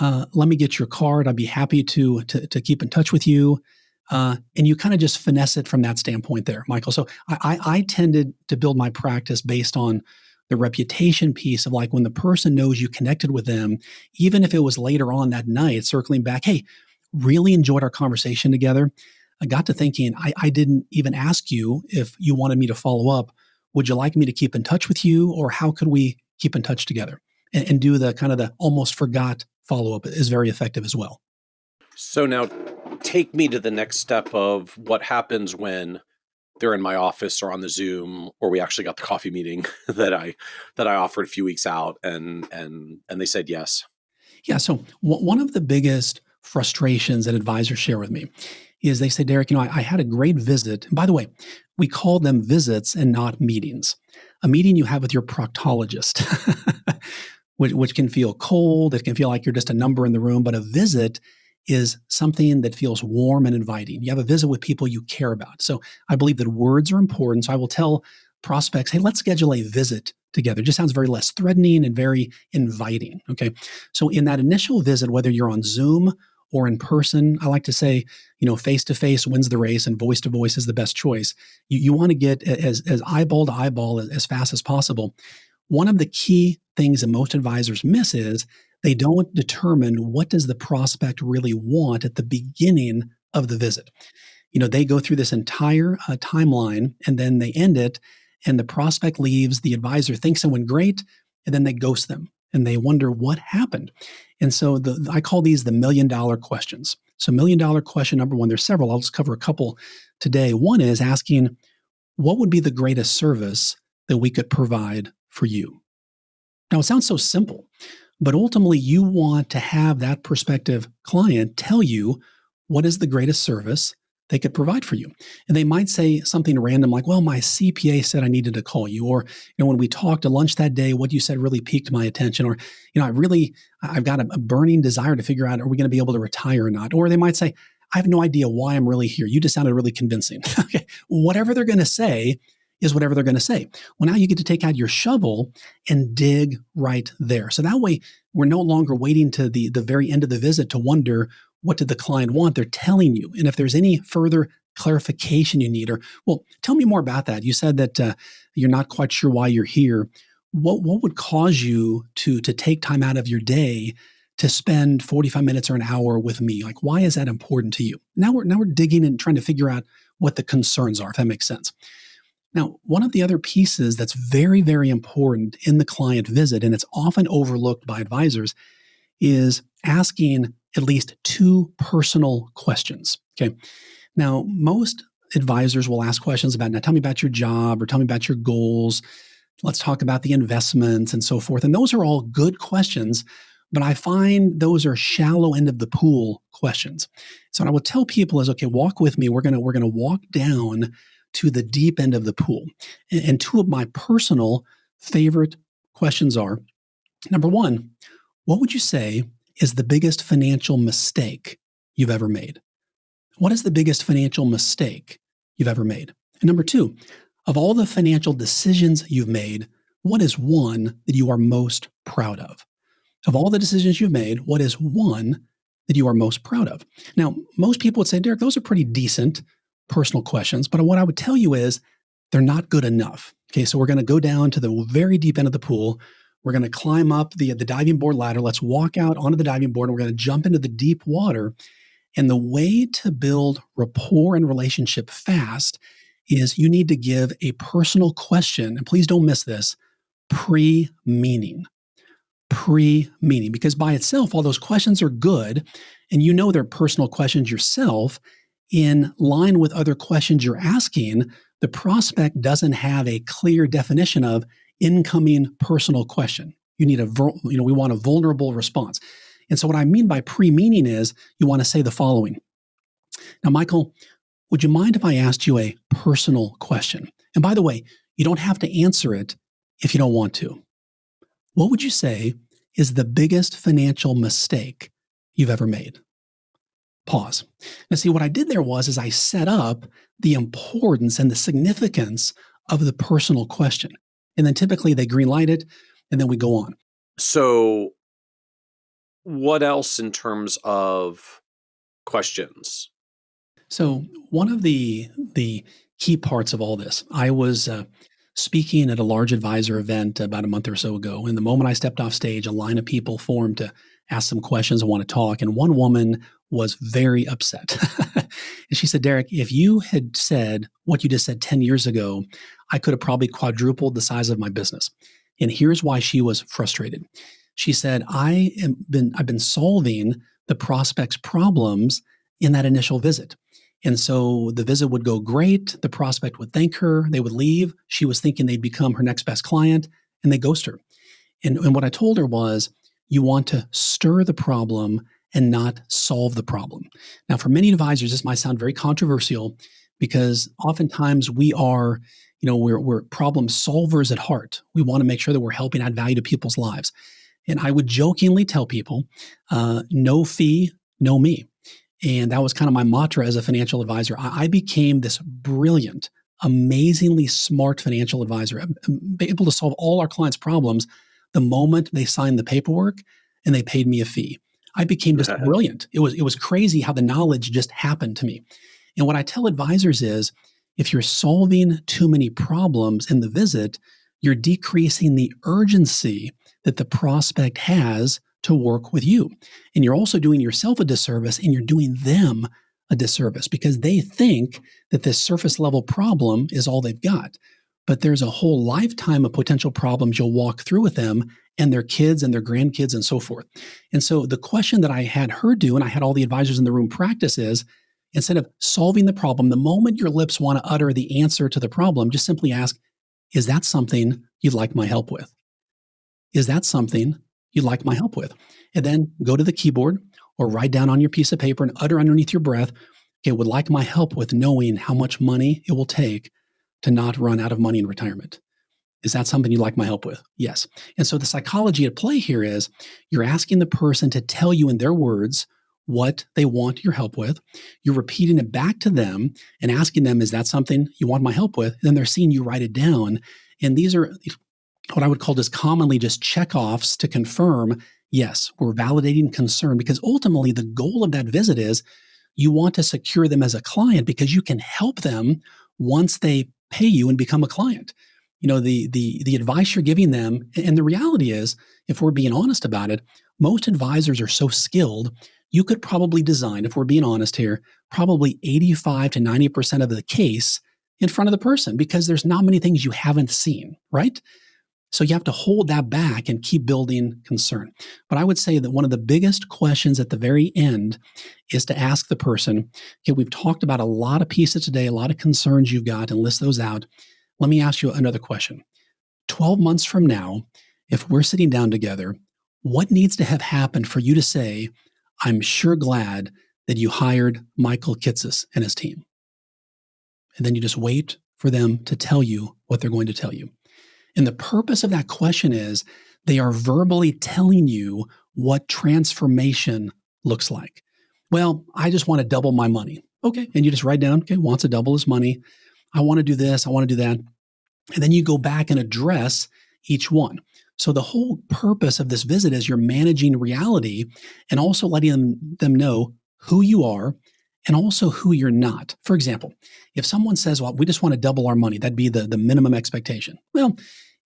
let me get your card, I'd be happy to keep in touch with you. And you kind of just finesse it from that standpoint there, Michael. So I tended to build my practice based on the reputation piece of like when the person knows you connected with them, even if it was later on that night, circling back, hey, really enjoyed our conversation together. I got to thinking, I didn't even ask you if you wanted me to follow up. Would you like me to keep in touch with you, or how could we keep in touch together? And do the kind of the almost forgot follow up is very effective as well. So now take me to the next step of what happens when they're in my office or on the Zoom, or we actually got the coffee meeting that I offered a few weeks out, and they said yes. Yeah. So one of the biggest frustrations that advisors share with me is they say, Derek, I had a great visit. And by the way, we call them visits and not meetings. A meeting you have with your proctologist, which can feel cold. It can feel like you're just a number in the room. But a visit is something that feels warm and inviting. You have a visit with people you care about. So I believe that words are important. So I will tell prospects, hey, let's schedule a visit together. It just sounds very less threatening and very inviting. Okay. So in that initial visit, whether you're on Zoom or in person, I like to say, face to face wins the race and voice to voice is the best choice. You want to get as eyeball to eyeball as fast as possible. One of the key things that most advisors miss is they don't determine what does the prospect really want at the beginning of the visit. They go through this entire timeline and then they end it, and the prospect leaves, the advisor thinks it went great, and then they ghost them and they wonder what happened. And so I call these the $1 million questions. So $1 million question number one, there's several. I'll just cover a couple today. One is asking, what would be the greatest service that we could provide for you? Now, it sounds so simple, but ultimately you want to have that prospective client tell you what is the greatest service they could provide for you. And they might say something random like, well, my CPA said I needed to call you. Or, when we talked at lunch that day, what you said really piqued my attention. Or, I've got a burning desire to figure out, are we going to be able to retire or not? Or they might say, I have no idea why I'm really here. You just sounded really convincing. Okay. Whatever they're going to say is whatever they're going to say. Well, now you get to take out your shovel and dig right there. So that way we're no longer waiting to the very end of the visit to wonder, what did the client want? They're telling you. And if there's any further clarification you need, or, well, tell me more about that. You said that you're not quite sure why you're here. What would cause you to take time out of your day to spend 45 minutes or an hour with me? Like, why is that important to you? Now we're digging and trying to figure out what the concerns are, if that makes sense. Now, one of the other pieces that's very, very important in the client visit, and it's often overlooked by advisors, is asking at least 2 personal questions. Okay. Now, most advisors will ask questions about, now tell me about your job, or tell me about your goals. Let's talk about the investments and so forth. And those are all good questions, but I find those are shallow end of the pool questions. So what I would tell people is, okay, walk with me. We're going to walk down to the deep end of the pool. And 2 of my personal favorite questions are, number 1, what would you say is the biggest financial mistake you've ever made? What is the biggest financial mistake you've ever made? And number 2, of all the financial decisions you've made, what is one that you are most proud of? Of all the decisions you've made, what is one that you are most proud of? Now, most people would say, Derek, those are pretty decent personal questions, but what I would tell you is they're not good enough. Okay, so we're going to go down to the very deep end of the pool. We're going to climb up the diving board ladder. Let's walk out onto the diving board, and we're going to jump into the deep water. And the way to build rapport and relationship fast is you need to give a personal question, and please don't miss this, pre-meaning. Pre-meaning, because by itself, all those questions are good, and you know they're personal questions yourself. In line with other questions you're asking, the prospect doesn't have a clear definition of incoming personal question. You need we want a vulnerable response. And so what I mean by pre-meaning is you want to say the following. Now, Michael, would you mind if I asked you a personal question? And by the way, you don't have to answer it if you don't want to. What would you say is the biggest financial mistake you've ever made? Pause. Now, see, what I did there is I set up the importance and the significance of the personal question. And then typically they green light it, and then we go on. So what else in terms of questions? So one of the key parts of all this, I was speaking at a large advisor event about a month or so ago. And the moment I stepped off stage, a line of people formed to ask some questions and want to talk. And one woman was very upset. And she said, Derek, if you had said what you just said 10 years ago, I could have probably quadrupled the size of my business. And here's why she was frustrated. She said, I've been solving the prospect's problems in that initial visit. And so the visit would go great. The prospect would thank her. They would leave. She was thinking they'd become her next best client, and they ghost her. And what I told her was, you want to stir the problem and not solve the problem. Now, for many advisors, this might sound very controversial because oftentimes we are, we're problem solvers at heart. We want to make sure that we're helping add value to people's lives. And I would jokingly tell people, no fee, no me. And that was kind of my mantra as a financial advisor. I became this brilliant, amazingly smart financial advisor, able to solve all our clients' problems the moment they signed the paperwork and they paid me a fee. I became just brilliant. It was crazy how the knowledge just happened to me. And what I tell advisors is, if you're solving too many problems in the visit, you're decreasing the urgency that the prospect has to work with you. And you're also doing yourself a disservice, and you're doing them a disservice because they think that this surface level problem is all they've got. But there's a whole lifetime of potential problems you'll walk through with them and their kids and their grandkids and so forth. And so the question that I had her do, and I had all the advisors in the room practice, is instead of solving the problem, the moment your lips want to utter the answer to the problem, just simply ask, is that something you'd like my help with? Is that something you'd like my help with? And then go to the keyboard or write down on your piece of paper and utter underneath your breath, okay, would like my help with knowing how much money it will take to not run out of money in retirement. Is that something you'd like my help with? Yes. And so the psychology at play here is you're asking the person to tell you in their words what they want your help with. You're repeating it back to them and asking them, is that something you want my help with? And then they're seeing you write it down. And these are what I would call just commonly just checkoffs to confirm, yes, we're validating concern, because ultimately the goal of that visit is you want to secure them as a client because you can help them once they pay you and become a client. The advice you're giving them, and the reality is, if we're being honest about it, most advisors are so skilled, you could probably design, if we're being honest here, probably 85 to 90% of the case in front of the person because there's not many things you haven't seen, right? So you have to hold that back and keep building concern. But I would say that one of the biggest questions at the very end is to ask the person, okay, we've talked about a lot of pieces today, a lot of concerns you've got, and list those out. Let me ask you another question. 12 months from now, if we're sitting down together, what needs to have happened for you to say, I'm sure glad that you hired Michael Kitces and his team? And then you just wait for them to tell you what they're going to tell you. And the purpose of that question is they are verbally telling you what transformation looks like. Well, I just want to double my money. Okay. And you just write down, okay, wants to double his money. I want to do this. I want to do that. And then you go back and address each one. So the whole purpose of this visit is you're managing reality and also letting them know who you are and also who you're not. For example, if someone says, well, we just want to double our money, that'd be the minimum expectation. Well,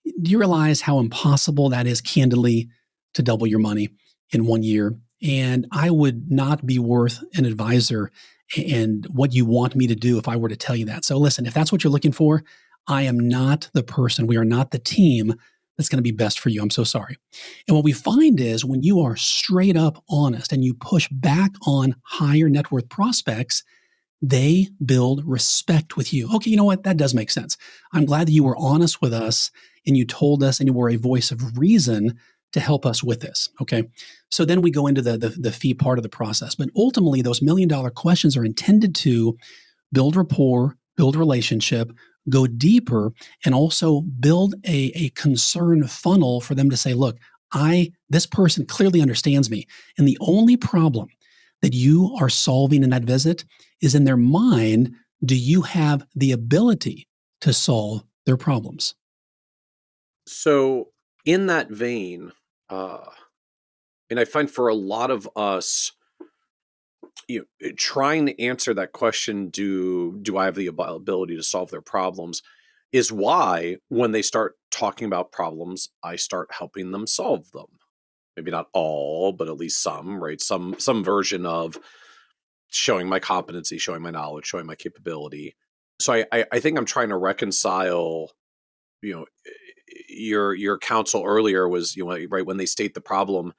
do you realize how impossible that is, candidly, to double your money in 1 year? And I would not be worth an advisor and what you want me to do if I were to tell you that. So listen, if that's what you're looking for, I am not the person. We are not the team that's going to be best for you. I'm so sorry. And what we find is when you are straight up honest and you push back on higher net worth prospects, they build respect with you. Okay, you know what? That does make sense. I'm glad that you were honest with us and you told us and you were a voice of reason to help us with this. Okay. So then we go into the fee part of the process. But ultimately, those $1 million questions are intended to build rapport, build relationship, go deeper, and also build a concern funnel for them to say, look, this person clearly understands me. And the only problem that you are solving in that visit is in their mind, do you have the ability to solve their problems? So, in that vein, and I find for a lot of us, trying to answer that question, do I have the ability to solve their problems, is why when they start talking about problems, I start helping them solve them. Maybe not all, but at least some, right? Some version of showing my competency, showing my knowledge, showing my capability. So I think I'm trying to reconcile, you know, your counsel earlier was, right when they state the problem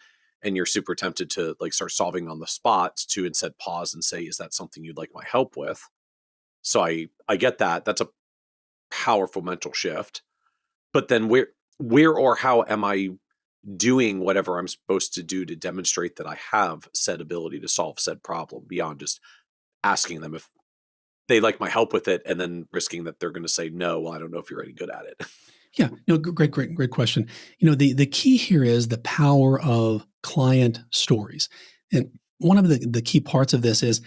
and you're super tempted to like start solving on the spot, to instead pause and say, is that something you'd like my help with? So I get that. That's a powerful mental shift. But then where or how am I doing whatever I'm supposed to do to demonstrate that I have said ability to solve said problem beyond just asking them if they like my help with it and then risking that they're going to say no, well, I don't know if you're any good at it. Yeah, great question. The key here is the power of client stories. And one of the key parts of this is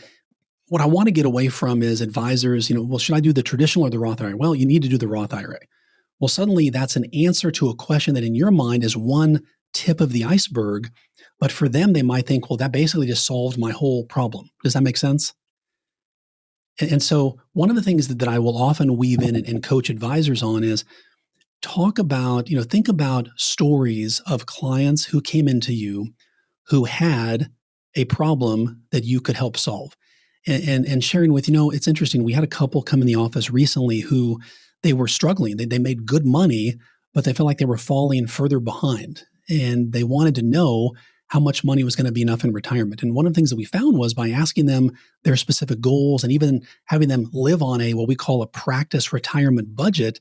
what I want to get away from is advisors, well, should I do the traditional or the Roth IRA? Well, you need to do the Roth IRA. Well, suddenly that's an answer to a question that in your mind is one tip of the iceberg. But for them, they might think, well, that basically just solved my whole problem. Does that make sense? And so one of the things that I will often weave in and coach advisors on is talk about, think about stories of clients who came into you who had a problem that you could help solve. And sharing with, it's interesting. We had a couple come in the office recently who they were struggling. They made good money, but they felt like they were falling further behind. And they wanted to know how much money was going to be enough in retirement. And one of the things that we found was by asking them their specific goals and even having them live on what we call a practice retirement budget,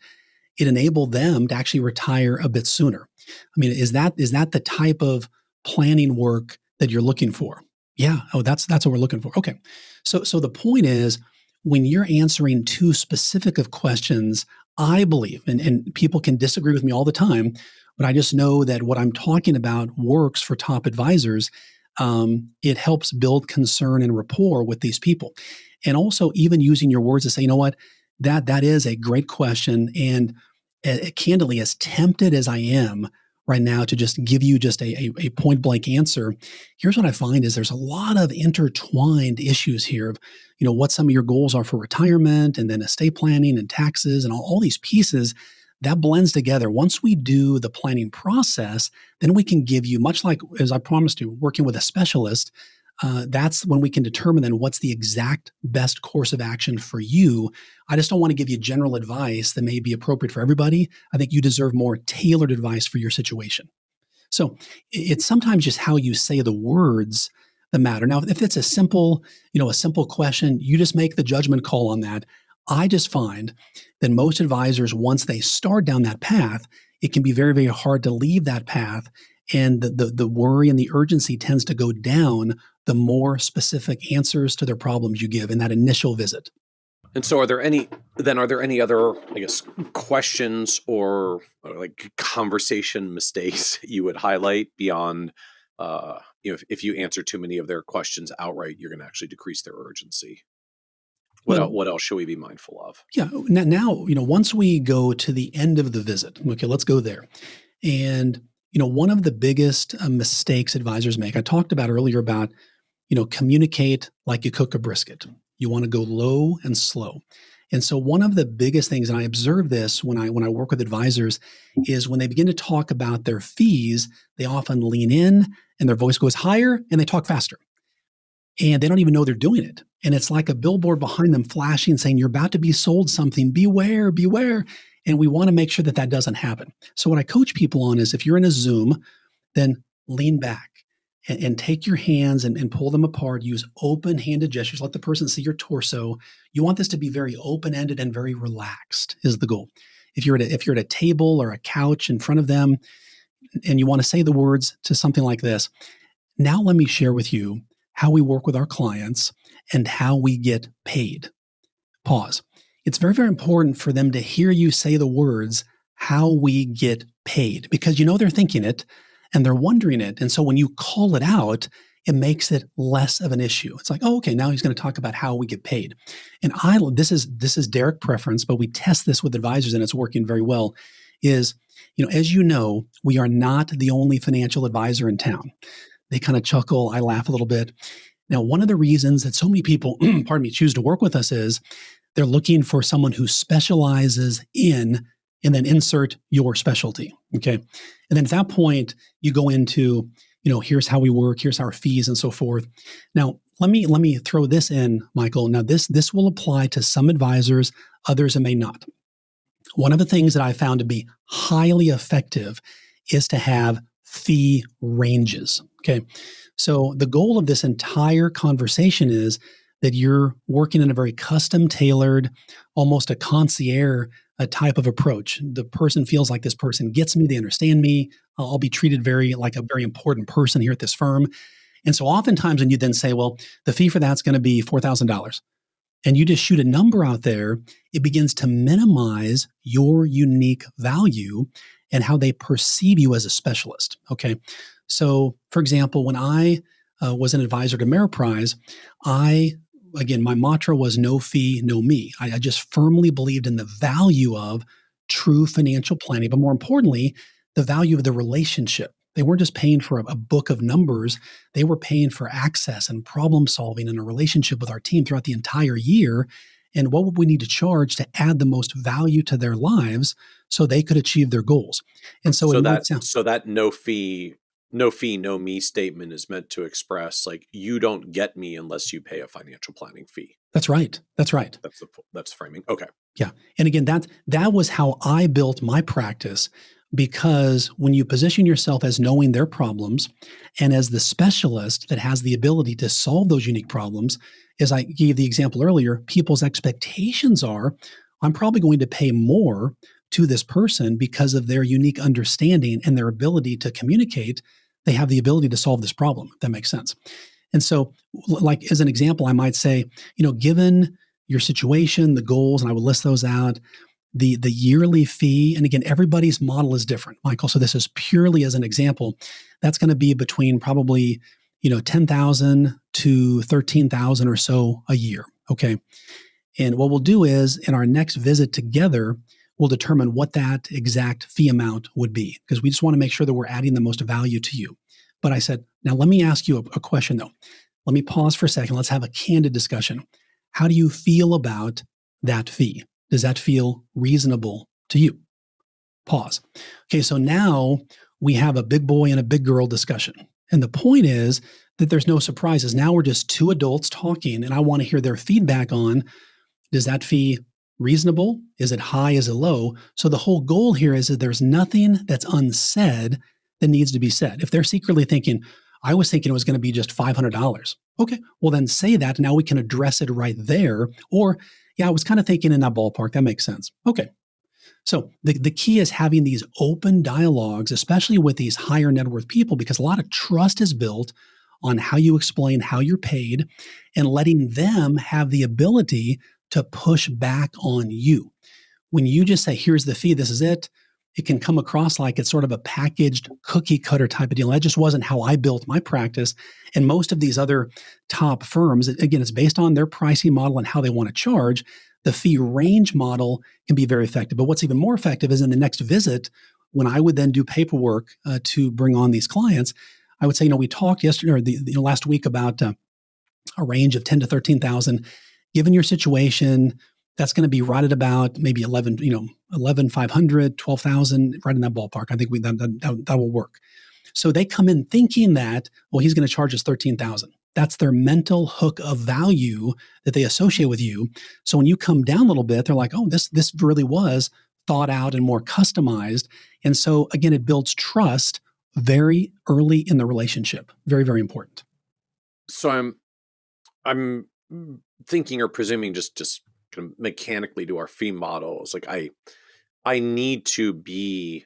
it enabled them to actually retire a bit sooner. I mean, is that the type of planning work that you're looking for? Yeah. Oh, that's what we're looking for. Okay. So the point is, when you're answering too specific of questions, I believe, and people can disagree with me all the time, but I just know that what I'm talking about works for top advisors. It helps build concern and rapport with these people. And also even using your words to say, you know what, that is a great question. And candidly, as tempted as I am right now to just give you just a point blank answer, here's what I find is there's a lot of intertwined issues here of, what some of your goals are for retirement and then estate planning and taxes and all these pieces that blends together. Once we do the planning process, then we can give you, much like as I promised you, working with a specialist, that's when we can determine then what's the exact best course of action for you. I just don't want to give you general advice that may be appropriate for everybody. I think you deserve more tailored advice for your situation. So it's sometimes just how you say the words that matter. Now, if it's a simple question, you just make the judgment call on that. I just find that most advisors, once they start down that path, it can be very, very hard to leave that path. And the worry and the urgency tends to go down the more specific answers to their problems you give in that initial visit. And so are there any other, I guess, questions or like conversation mistakes you would highlight beyond, if you answer too many of their questions outright, you're going to actually decrease their urgency? What else should we be mindful of? Yeah. Now, once we go to the end of the visit, okay, let's go there. And, one of the biggest mistakes advisors make, I talked about earlier about, communicate like you cook a brisket. You want to go low and slow. And so one of the biggest things, and I observe this when I work with advisors, is when they begin to talk about their fees, they often lean in and their voice goes higher and they talk faster. And they don't even know they're doing it. And it's like a billboard behind them flashing saying, you're about to be sold something, beware, beware. And we want to make sure that that doesn't happen. So what I coach people on is if you're in a Zoom, then lean back and take your hands and pull them apart. Use open-handed gestures. Let the person see your torso. You want this to be very open-ended and very relaxed is the goal. If you're at a table or a couch in front of them and you want to say the words to something like this, now let me share with you how we work with our clients and how we get paid. Pause. It's very, very important for them to hear you say the words, how we get paid, because they're thinking it and they're wondering it. And so when you call it out, it makes it less of an issue. It's like, oh, okay, now he's going to talk about how we get paid. And this is Derek preference, but we test this with advisors and it's working very well, is, as we are not the only financial advisor in town. They kind of chuckle. I laugh a little bit. Now, one of the reasons that so many people, choose to work with us is they're looking for someone who specializes in, and then insert your specialty. Okay. And then at that point, you go into, here's how we work, here's our fees and so forth. Now, let me throw this in, Michael. Now, this will apply to some advisors, others it may not. One of the things that I found to be highly effective is to have fee ranges. Okay. So the goal of this entire conversation is that you're working in a very custom tailored, almost a concierge type of approach. The person feels like this person gets me, they understand me. I'll be treated like a very important person here at this firm. And so oftentimes when you then say, well, the fee for that's going to be $4,000, and you just shoot a number out there, it begins to minimize your unique value and how they perceive you as a specialist. Okay. So for example, when I was an advisor to Ameriprise, my mantra was no fee, no me. I just firmly believed in the value of true financial planning, but more importantly, the value of the relationship. They weren't just paying for a book of numbers. They were paying for access and problem solving and a relationship with our team throughout the entire year. And what would we need to charge to add the most value to their lives so they could achieve their goals? And so that no fee, no me statement is meant to express like you don't get me unless you pay a financial planning fee. That's right. That's right. That's framing. Okay. Yeah. And again, that was how I built my practice, because when you position yourself as knowing their problems and as the specialist that has the ability to solve those unique problems, as I gave the example earlier, people's expectations are, I'm probably going to pay more to this person because of their unique understanding and their ability to communicate. They have the ability to solve this problem, if that makes sense. And so, like as an example, I might say, given your situation, the goals, and I would list those out, the yearly fee, and again, everybody's model is different, Michael. So this is purely as an example. That's going to be between probably, $10,000 to $13,000 or so a year. Okay. And what we'll do is in our next visit together, we'll determine what that exact fee amount would be, because we just want to make sure that we're adding the most value to you. But I said, now let me ask you a question though. Let me pause for a second. Let's have a candid discussion. How do you feel about that fee? Does that feel reasonable to you? Pause. Okay, so now we have a big boy and a big girl discussion. And the point is that there's no surprises. Now we're just two adults talking, and I want to hear their feedback on, does that fee reasonable? Is it high? Is it low? So the whole goal here is that there's nothing that's unsaid that needs to be said. If they're secretly thinking, I was thinking it was going to be just $500. Okay, well then say that. Now we can address it right there. Or, yeah, I was kind of thinking in that ballpark. That makes sense. Okay. So the key is having these open dialogues, especially with these higher net worth people, because a lot of trust is built on how you explain how you're paid and letting them have the ability to push back on you. When you just say, here's the fee, this is it, it can come across like it's sort of a packaged cookie cutter type of deal. That just wasn't how I built my practice. And most of these other top firms, again, it's based on their pricing model and how they want to charge. The fee range model can be very effective. But what's even more effective is in the next visit, when I would then do paperwork to bring on these clients, I would say, we talked yesterday or last week about a range of 10 to 13,000. Given your situation, that's going to be right at about maybe 11,500, 12,000, right in that ballpark. I think that will work. So they come in thinking that, well, he's going to charge us 13,000. That's their mental hook of value that they associate with you. So when you come down a little bit, they're like, oh, this really was thought out and more customized. And so again, it builds trust very early in the relationship. Very, very important. So I'm thinking or presuming just kind of mechanically to our fee models, like I need to be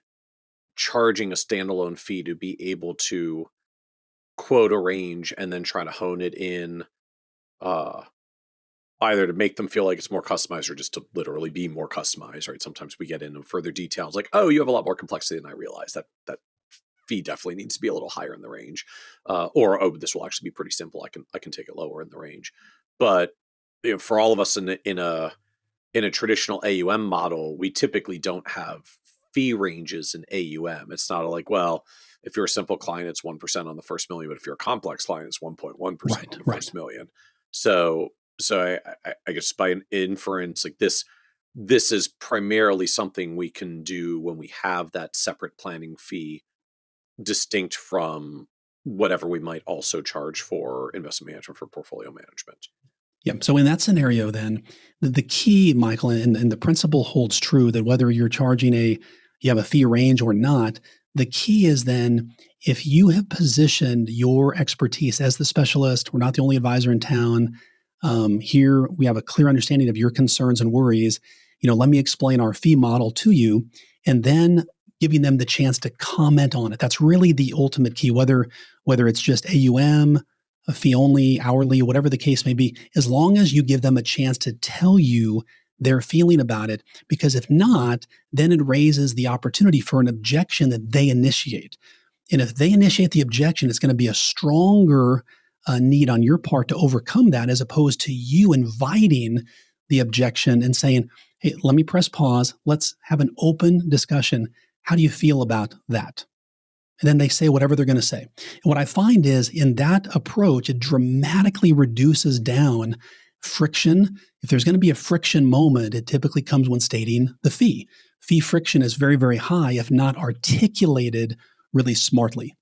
charging a standalone fee to be able to quote a range and then try to hone it in, either to make them feel like it's more customized or just to literally be more customized, right? Sometimes we get into further details like, oh, you have a lot more complexity than I realized. That fee definitely needs to be a little higher in the range, or oh, this will actually be pretty simple. I can take it lower in the range. But for all of us in a traditional AUM model, we typically don't have fee ranges in AUM. It's not like, well, if you're a simple client, it's 1% on the first million, but if you're a complex client, it's 1.1% on the first million. So I guess by an inference, like this is primarily something we can do when we have that separate planning fee, distinct from whatever we might also charge for investment management, for portfolio management. Yeah. So in that scenario, then the key, Michael, and the principle holds true that whether you're charging you have a fee range or not, the key is then if you have positioned your expertise as the specialist, we're not the only advisor in town. Here we have a clear understanding of your concerns and worries. Let me explain our fee model to you, and then giving them the chance to comment on it. That's really the ultimate key, whether it's just AUM, a fee only, hourly, whatever the case may be, as long as you give them a chance to tell you their feeling about it. Because if not, then it raises the opportunity for an objection that they initiate. And if they initiate the objection, it's going to be a stronger need on your part to overcome that, as opposed to you inviting the objection and saying, hey, let me press pause. Let's have an open discussion. How do you feel about that? And then they say whatever they're going to say. And what I find is in that approach, it dramatically reduces down friction. If there's going to be a friction moment, it typically comes when stating the fee. Fee friction is very, very high, if not articulated really smartly.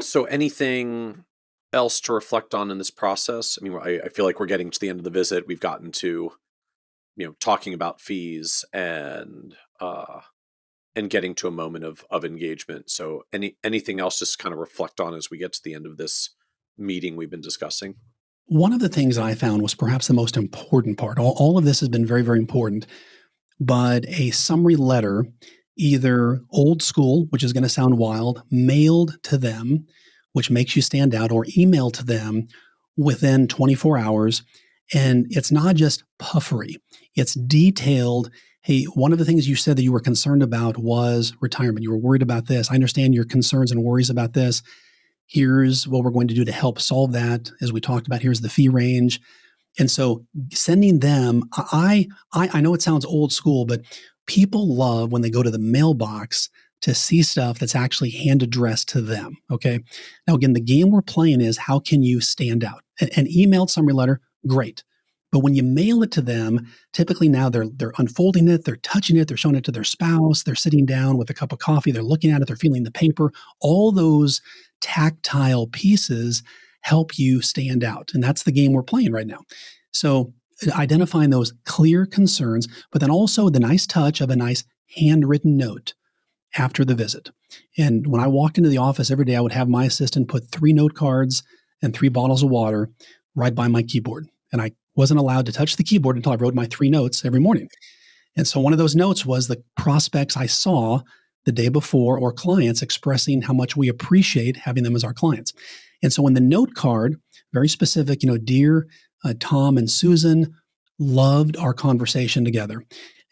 So anything else to reflect on in this process? I mean, I feel like we're getting to the end of the visit. We've gotten to, talking about fees and getting to a moment of engagement. So anything else just kind of reflect on as we get to the end of this meeting we've been discussing? One of the things I found was perhaps the most important part. All of this has been very, very important, but a summary letter, either old school, which is going to sound wild, mailed to them, which makes you stand out, or emailed to them within 24 hours. And it's not just puffery. It's detailed. Hey, one of the things you said that you were concerned about was retirement. You were worried about this. I understand your concerns and worries about this. Here's what we're going to do to help solve that. As we talked about, here's the fee range. And so sending them, I know it sounds old school, but people love when they go to the mailbox to see stuff that's actually hand addressed to them. Okay. Now, again, the game we're playing is how can you stand out? An emailed summary letter, great. But when you mail it to them, typically now they're unfolding it, they're touching it, they're showing it to their spouse, they're sitting down with a cup of coffee, they're looking at it, they're feeling the paper. All those tactile pieces help you stand out. And that's the game we're playing right now. So identifying those clear concerns, but then also the nice touch of a nice handwritten note after the visit. And when I walked into the office every day, I would have my assistant put 3 note cards and 3 bottles of water right by my keyboard. And I wasn't allowed to touch the keyboard until I wrote my 3 notes every morning. And so one of those notes was the prospects I saw the day before, or clients expressing how much we appreciate having them as our clients. And so in the note card, very specific, dear Tom and Susan, loved our conversation together.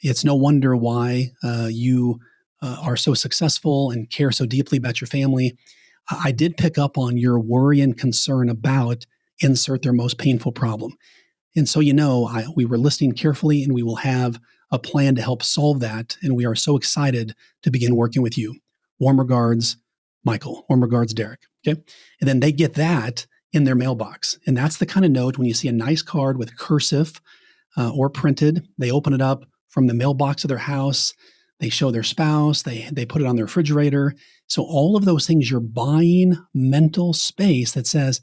It's no wonder why you are so successful and care so deeply about your family. I did pick up on your worry and concern about insert their most painful problem. And so, we were listening carefully, and we will have a plan to help solve that. And we are so excited to begin working with you. Warm regards, Michael. Warm regards, Derek. Okay. And then they get that in their mailbox. And that's the kind of note when you see a nice card with cursive or printed, they open it up from the mailbox of their house. They show their spouse, they put it on their refrigerator. So all of those things, you're buying mental space that says,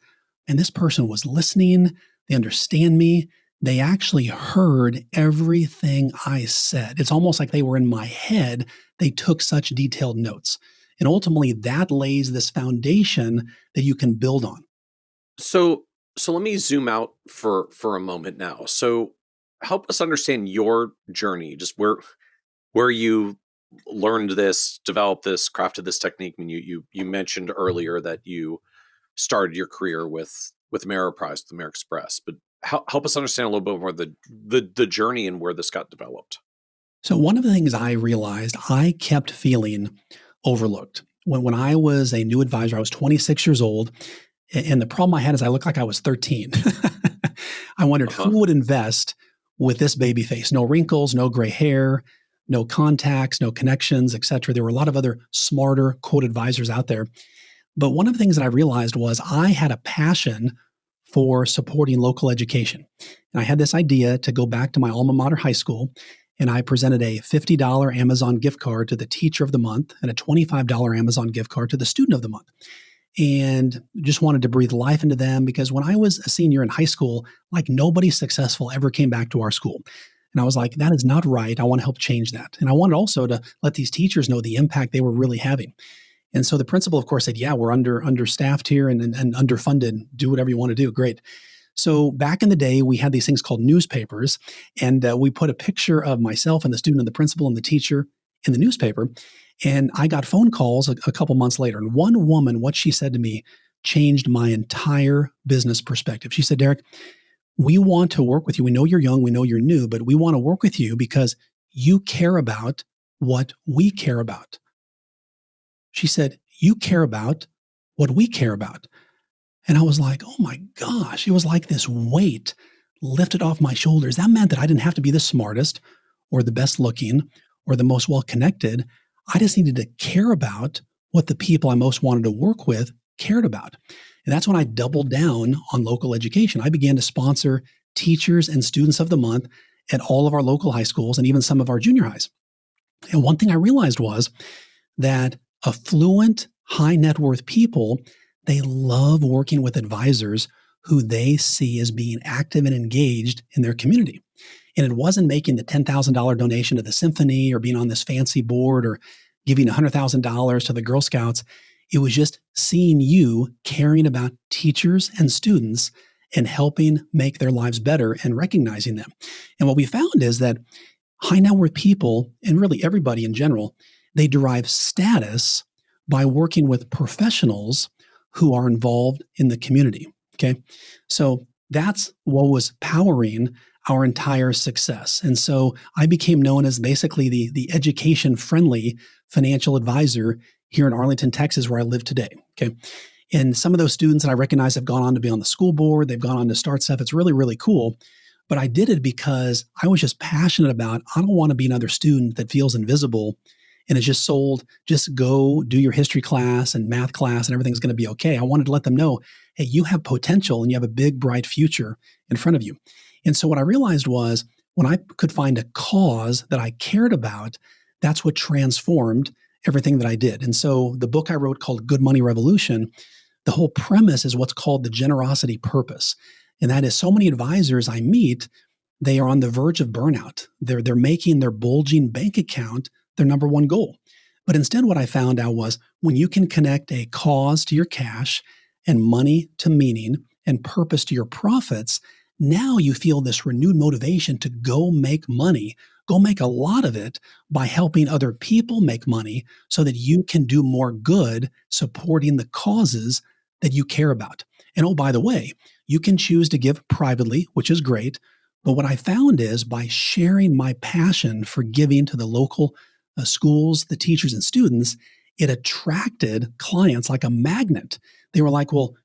and this person was listening, they understand me, they actually heard everything I said. It's almost like they were in my head. They took such detailed notes. And ultimately, that lays this foundation that you can build on. So let me zoom out for a moment now. So help us understand your journey, just where you learned this, developed this, crafted this technique. I mean, you mentioned earlier that you started your career with Ameriprise, with AmeriExpress, but help us understand a little bit more the journey and where this got developed. So one of the things I realized, I kept feeling overlooked. When I was a new advisor, I was 26 years old, and the problem I had is I looked like I was 13. I wondered who would invest with this baby face, no wrinkles, no gray hair, no contacts, no connections, et cetera. There were a lot of other smarter quote advisors out there. But one of the things that I realized was I had a passion for supporting local education. And I had this idea to go back to my alma mater high school, and I presented a $50 Amazon gift card to the teacher of the month and a $25 Amazon gift card to the student of the month. And just wanted to breathe life into them because when I was a senior in high school, like nobody successful ever came back to our school. And I was like, that is not right. I want to help change that. And I wanted also to let these teachers know the impact they were really having. And so the principal, of course, said, yeah, we're understaffed here and underfunded. Do whatever you want to do. Great. So back in the day, we had these things called newspapers, and we put a picture of myself and the student and the principal and the teacher in the newspaper. And I got phone calls a couple months later. And one woman, what she said to me changed my entire business perspective. She said, Derek, we want to work with you. We know you're young. We know you're new, but we want to work with you because you care about what we care about. She said, you care about what we care about. And I was like, oh my gosh, it was like this weight lifted off my shoulders. That meant that I didn't have to be the smartest or the best looking or the most well-connected. I just needed to care about what the people I most wanted to work with cared about. And that's when I doubled down on local education. I began to sponsor teachers and students of the month at all of our local high schools and even some of our junior highs. And one thing I realized was that affluent, high net worth people, they love working with advisors who they see as being active and engaged in their community. And it wasn't making the $10,000 donation to the symphony or being on this fancy board or giving $100,000 to the Girl Scouts. It was just seeing you caring about teachers and students and helping make their lives better and recognizing them. And what we found is that high net worth people, and really everybody in general, they derive status by working with professionals who are involved in the community. Okay. So that's what was powering our entire success. And so I became known as basically the education-friendly financial advisor here in Arlington, Texas, where I live today. Okay. And some of those students that I recognize have gone on to be on the school board. They've gone on to start stuff. It's really, really cool. But I did it because I was just passionate about, I don't want to be another student that feels invisible and is just sold, just go do your history class and math class and everything's going to be okay. I wanted to let them know, hey, you have potential and you have a big, bright future in front of you. And so what I realized was when I could find a cause that I cared about, that's what transformed everything that I did. And so the book I wrote called Good Money Revolution, the whole premise is what's called the generosity purpose. And that is so many advisors I meet, they are on the verge of burnout. They're making their bulging bank account their number one goal. But instead, what I found out was when you can connect a cause to your cash and money to meaning and purpose to your profits, now you feel this renewed motivation to go make money, go make a lot of it by helping other people make money so that you can do more good supporting the causes that you care about. And oh, by the way, you can choose to give privately, which is great, But what I found is by sharing my passion for giving to the local schools, the teachers and students, it attracted clients like a magnet. They were like, well,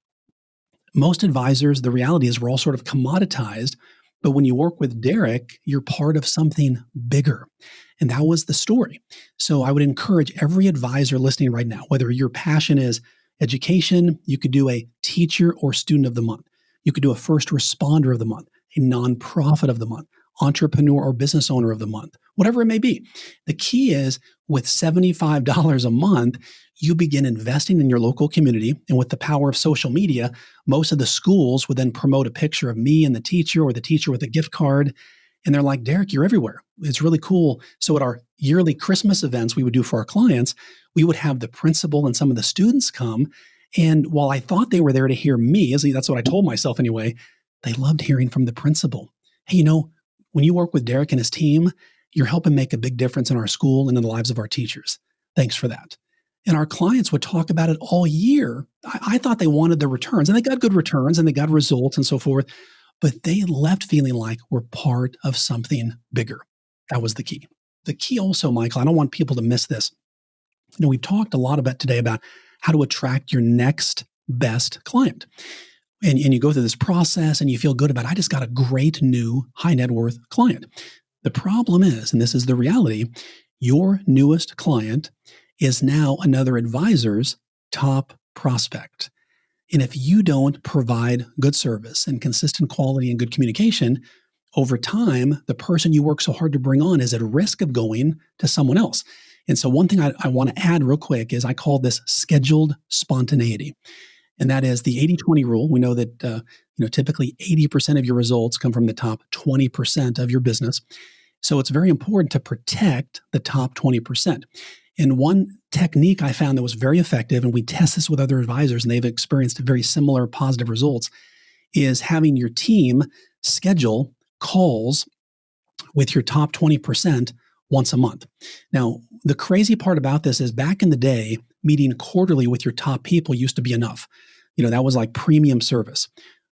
most advisors, the reality is we're all sort of commoditized. But when you work with Derek, you're part of something bigger. And that was the story. So I would encourage every advisor listening right now, whether your passion is education, you could do a teacher or student of the month. You could do a first responder of the month, a nonprofit of the month, entrepreneur or business owner of the month, whatever it may be. The key is with $75 a month, you begin investing in your local community. And with the power of social media, most of the schools would then promote a picture of me and the teacher or the teacher with a gift card. And they're like, Derek, you're everywhere. It's really cool. So at our yearly Christmas events we would do for our clients, we would have the principal and some of the students come. And while I thought they were there to hear me, that's what I told myself anyway, they loved hearing from the principal. Hey, when you work with Derek and his team, you're helping make a big difference in our school and in the lives of our teachers. Thanks for that. And our clients would talk about it all year. I thought they wanted the returns, and they got good returns and they got results and so forth, but they left feeling like we're part of something bigger. That was the key. The key also, Michael, I don't want people to miss this. We've talked a lot about today about how to attract your next best client. And you go through this process and you feel good about, I just got a great new high net worth client. The problem is, and this is the reality, your newest client is now another advisor's top prospect. And if you don't provide good service and consistent quality and good communication, over time, the person you work so hard to bring on is at risk of going to someone else. And so one thing I want to add real quick is I call this scheduled spontaneity. And that is the 80-20 rule. We know that typically 80% of your results come from the top 20% of your business. So it's very important to protect the top 20%. And one technique I found that was very effective, and we test this with other advisors, and they've experienced very similar positive results, is having your team schedule calls with your top 20% once a month. Now, the crazy part about this is back in the day, meeting quarterly with your top people used to be enough. That was like premium service.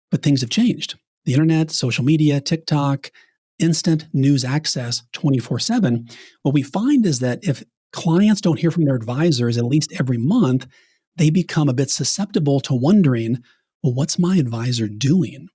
But things have changed. The internet, social media, TikTok, instant news access 24/7. What we find is that if clients don't hear from their advisors at least every month, they become a bit susceptible to wondering, well, what's my advisor doing?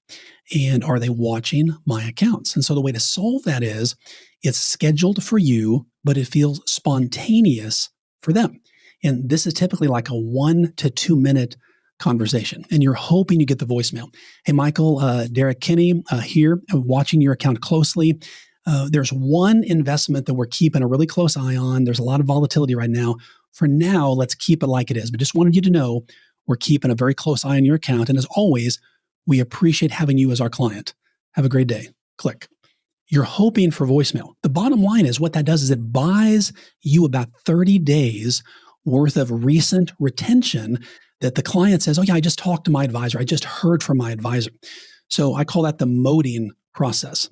And are they watching my accounts? And so the way to solve that is it's scheduled for you, but it feels spontaneous for them. And this is typically like a 1 to 2 minute conversation. And you're hoping you get the voicemail. Hey, Michael, Derek Kinney here, watching your account closely. There's one investment that we're keeping a really close eye on. There's a lot of volatility right now. For now, let's keep it like it is. But just wanted you to know we're keeping a very close eye on your account. And as always, we appreciate having you as our client. Have a great day. Click. You're hoping for voicemail. The bottom line is what that does is it buys you about 30 days worth of recent retention that the client says, oh yeah, I just talked to my advisor. I just heard from my advisor. So I call that the moding process.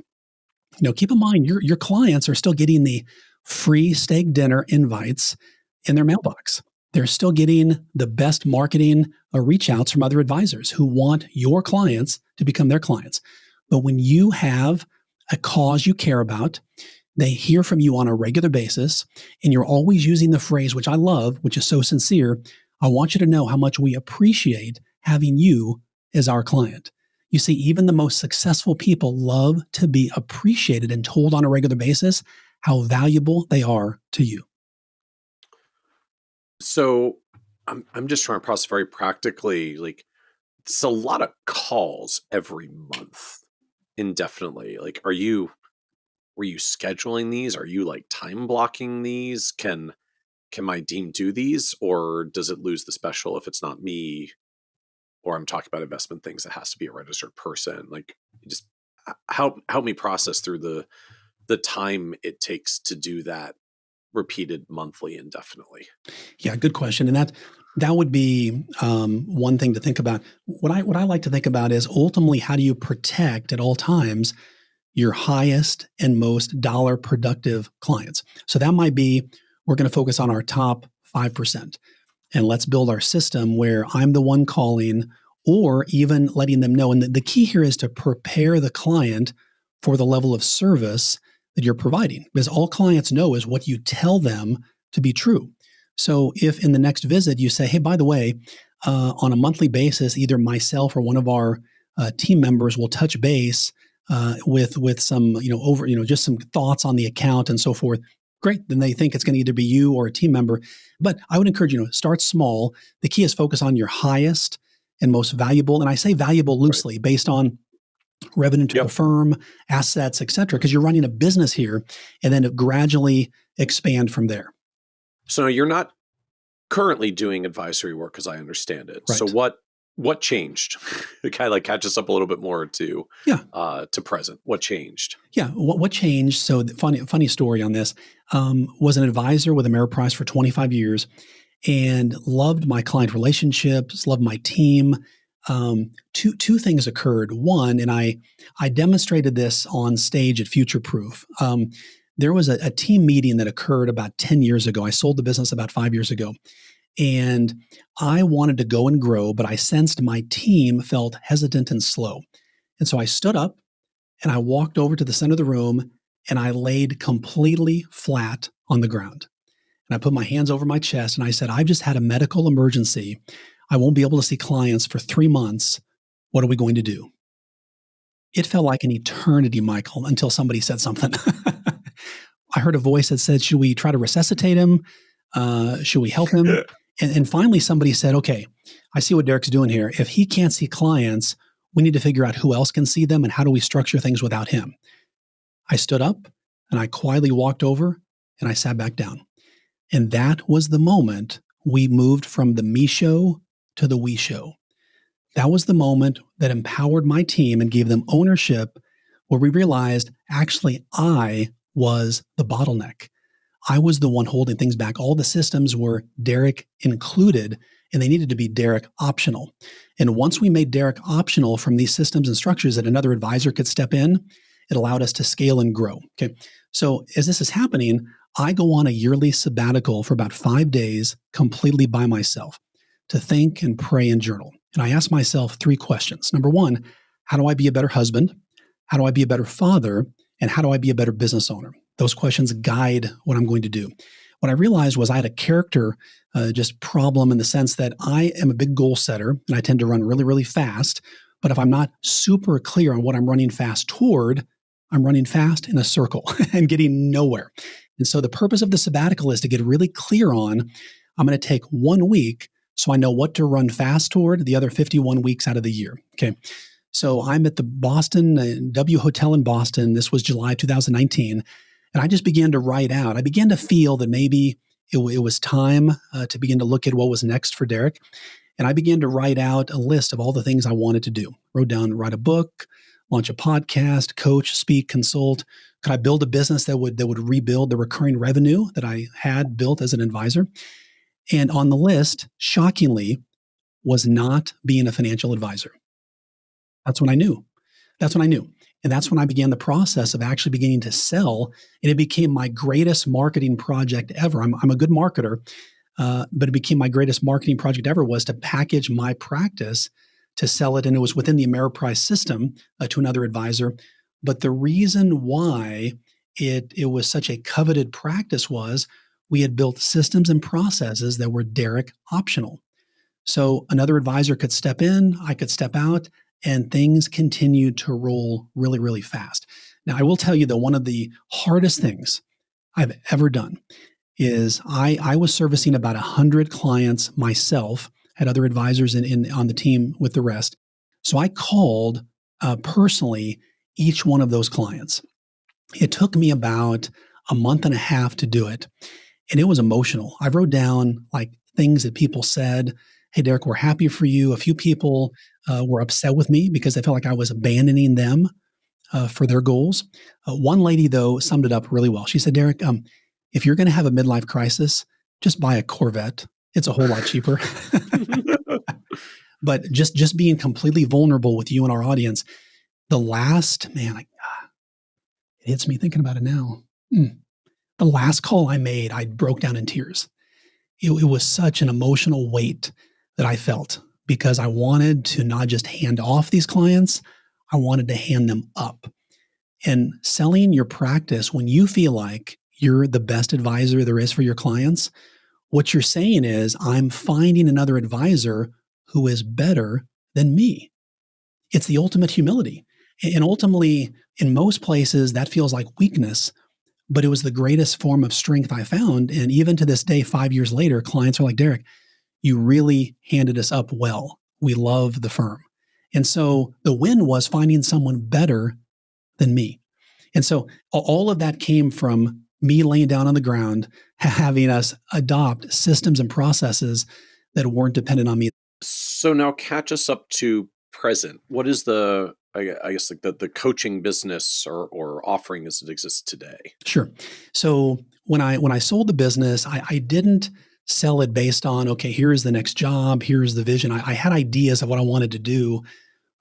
Keep in mind, your clients are still getting the free steak dinner invites in their mailbox. They're still getting the best marketing reach outs from other advisors who want your clients to become their clients. But when you have a cause you care about, they hear from you on a regular basis, and you're always using the phrase, which I love, which is so sincere, I want you to know how much we appreciate having you as our client. You see, even the most successful people love to be appreciated and told on a regular basis how valuable they are to you. So I'm just trying to process very practically, like it's a lot of calls every month indefinitely. Like, were you scheduling these? Are you like time blocking these? Can my team do these, or does it lose the special if it's not me, or I'm talking about investment things that has to be a registered person? Like, just help me process through the time it takes to do that repeated monthly indefinitely. Yeah, good question. And that would be one thing to think about. What I like to think about is ultimately how do you protect at all times your highest and most dollar productive clients? So that might be we're going to focus on our top 5%. And let's build our system where I'm the one calling or even letting them know. And the key here is to prepare the client for the level of service that you're providing, because all clients know is what you tell them to be true. So if in the next visit you say, hey, by the way, on a monthly basis, either myself or one of our team members will touch base with some, just some thoughts on the account and so forth. Great. Then they think it's going to either be you or a team member. But I would encourage you to start small. The key is focus on your highest and most valuable. And I say valuable loosely based on revenue to the firm, assets, et cetera, because you're running a business here, and then gradually expand from there. So you're not currently doing advisory work, as I understand it. Right. So what changed? It kind of like catch us up a little bit more to present. What changed? Yeah, what changed? So the funny story on this, was an advisor with Ameriprise for 25 years and loved my client relationships, loved my team. Two things occurred. One, and I demonstrated this on stage at Future Proof. There was a team meeting that occurred about 10 years ago. I sold the business about 5 years ago. And I wanted to go and grow, but I sensed my team felt hesitant and slow. And so I stood up and I walked over to the center of the room and I laid completely flat on the ground. And I put my hands over my chest and I said, I've just had a medical emergency. I won't be able to see clients for 3 months. What are we going to do? It felt like an eternity, Michael, until somebody said something. I heard a voice that said, should we try to resuscitate him? Should we help him? And finally, somebody said, okay, I see what Derek's doing here. If he can't see clients, we need to figure out who else can see them and how do we structure things without him. I stood up and I quietly walked over and I sat back down. And that was the moment we moved from the me show to the we show. That was the moment that empowered my team and gave them ownership, where we realized actually I was the bottleneck. I was the one holding things back. All the systems were Derek included, and they needed to be Derek optional. And once we made Derek optional from these systems and structures that another advisor could step in, it allowed us to scale and grow. Okay. So as this is happening, I go on a yearly sabbatical for about 5 days completely by myself to think and pray and journal. And I ask myself 3 questions. Number 1, how do I be a better husband? How do I be a better father? And how do I be a better business owner? Those questions guide what I'm going to do. What I realized was I had a character just problem in the sense that I am a big goal setter and I tend to run really, really fast. But if I'm not super clear on what I'm running fast toward, I'm running fast in a circle and getting nowhere. And so the purpose of the sabbatical is to get really clear on, I'm going to take 1 week so I know what to run fast toward the other 51 weeks out of the year. Okay. So I'm at the Boston W Hotel in Boston. This was July 2019. And I just began to write out. I began to feel that maybe it was time to begin to look at what was next for Derek. And I began to write out a list of all the things I wanted to do. Wrote down, write a book, launch a podcast, coach, speak, consult. Could I build a business that would rebuild the recurring revenue that I had built as an advisor? And on the list, shockingly, was not being a financial advisor. That's when I knew. And that's when I began the process of actually beginning to sell. And it became my greatest marketing project ever. I'm a good marketer, but it became my greatest marketing project ever was to package my practice to sell it. And it was within the Ameriprise system to another advisor. But the reason why it was such a coveted practice was we had built systems and processes that were Derek optional. So another advisor could step in, I could step out, and things continued to roll really, really fast. Now, I will tell you that one of the hardest things I've ever done is I was servicing about 100 clients myself, had other advisors on the team with the rest. So I called personally each one of those clients. It took me about a month and a half to do it. And it was emotional. I wrote down like things that people said. Hey, Derek, we're happy for you. A few people were upset with me because they felt like I was abandoning them for their goals. One lady, though, summed it up really well. She said, Derek, if you're going to have a midlife crisis, just buy a Corvette. It's a whole lot cheaper. But just being completely vulnerable with you and our audience, the last, it hits me thinking about it now. The last call I made, I broke down in tears. It was such an emotional weight that I felt because I wanted to not just hand off these clients, I wanted to hand them up. And selling your practice when you feel like you're the best advisor there is for your clients, what you're saying is, I'm finding another advisor who is better than me. It's the ultimate humility. And ultimately, in most places, that feels like weakness, but it was the greatest form of strength I found. And even to this day, 5 years later, clients are like, Derek, you really handed us up well. We love the firm. And so the win was finding someone better than me. And so all of that came from me laying down on the ground, having us adopt systems and processes that weren't dependent on me. So now catch us up to present. What is I guess like the coaching business or offering as it exists today? Sure. So when I sold the business, I didn't sell it based on, okay, here's the next job, here's the vision. I had ideas of what I wanted to do,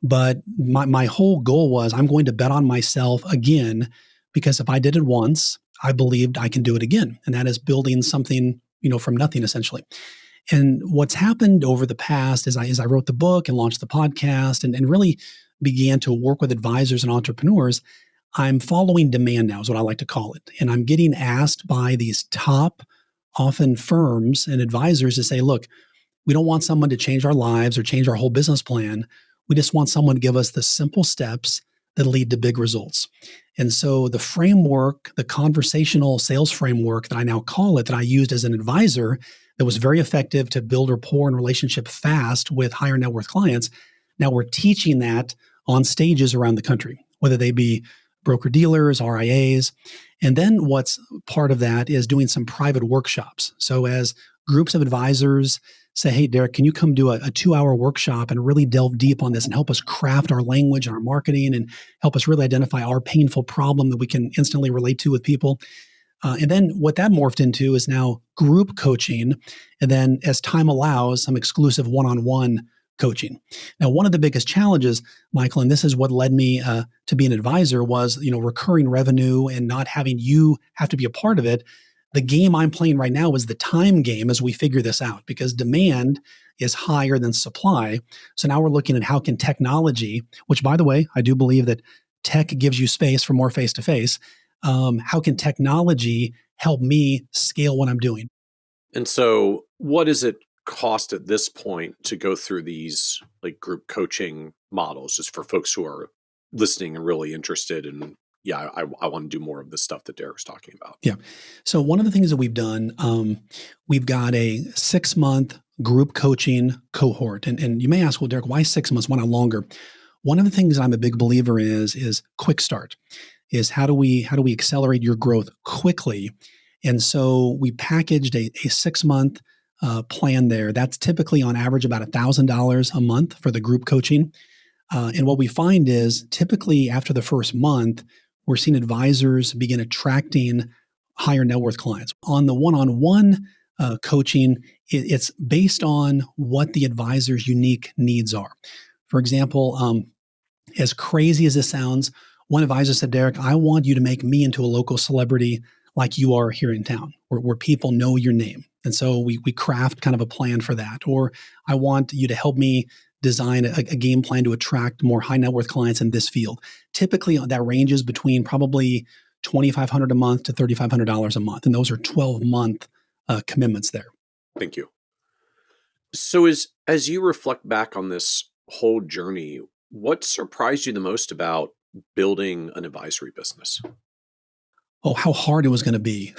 but my whole goal was I'm going to bet on myself again, because if I did it once, I believed I can do it again. And that is building something, from nothing essentially. And what's happened over the past is I wrote the book and launched the podcast and really began to work with advisors and entrepreneurs. I'm following demand now is what I like to call it. And I'm getting asked by these top, often firms and advisors to say, look, we don't want someone to change our lives or change our whole business plan. We just want someone to give us the simple steps that lead to big results. And so the framework, the conversational sales framework that I now call it, that I used as an advisor, that was very effective to build rapport and relationship fast with higher net worth clients. Now we're teaching that on stages around the country, whether they be broker dealers, RIAs. And then what's part of that is doing some private workshops. So as groups of advisors say, hey, Derek, can you come do a 2-hour workshop and really delve deep on this and help us craft our language and our marketing and help us really identify our painful problem that we can instantly relate to with people? And then what that morphed into is now group coaching. And then as time allows, some exclusive one-on-one coaching. Now, one of the biggest challenges, Michael, and this is what led me to be an advisor, was recurring revenue and not having you have to be a part of it. The game I'm playing right now is the time game as we figure this out, because demand is higher than supply. So now we're looking at how can technology, which by the way, I do believe that tech gives you space for more face-to-face. How can technology help me scale what I'm doing? And so what does it cost at this point to go through these like group coaching models, just for folks who are listening and really interested in, I want to do more of the stuff that Derek's talking about? Yeah. So one of the things that we've done, we've got a 6-month group coaching cohort. And you may ask, well, Derek, why 6 months? Why not longer? One of the things I'm a big believer is quick start. Is how do we accelerate your growth quickly? And so we packaged a 6-month plan there. That's typically on average about $1,000 a month for the group coaching. And what we find is typically after the first month, we're seeing advisors begin attracting higher net worth clients. On the one-on-one coaching, it's based on what the advisor's unique needs are. For example, as crazy as this sounds, one advisor said, Derek, I want you to make me into a local celebrity like you are here in town, where people know your name. And so we craft kind of a plan for that. Or I want you to help me design a game plan to attract more high net worth clients in this field. Typically, that ranges between probably $2,500 a month to $3,500 a month. And those are 12-month commitments there. Thank you. So as you reflect back on this whole journey, what surprised you the most about building an advisory business? Oh, how hard it was going to be.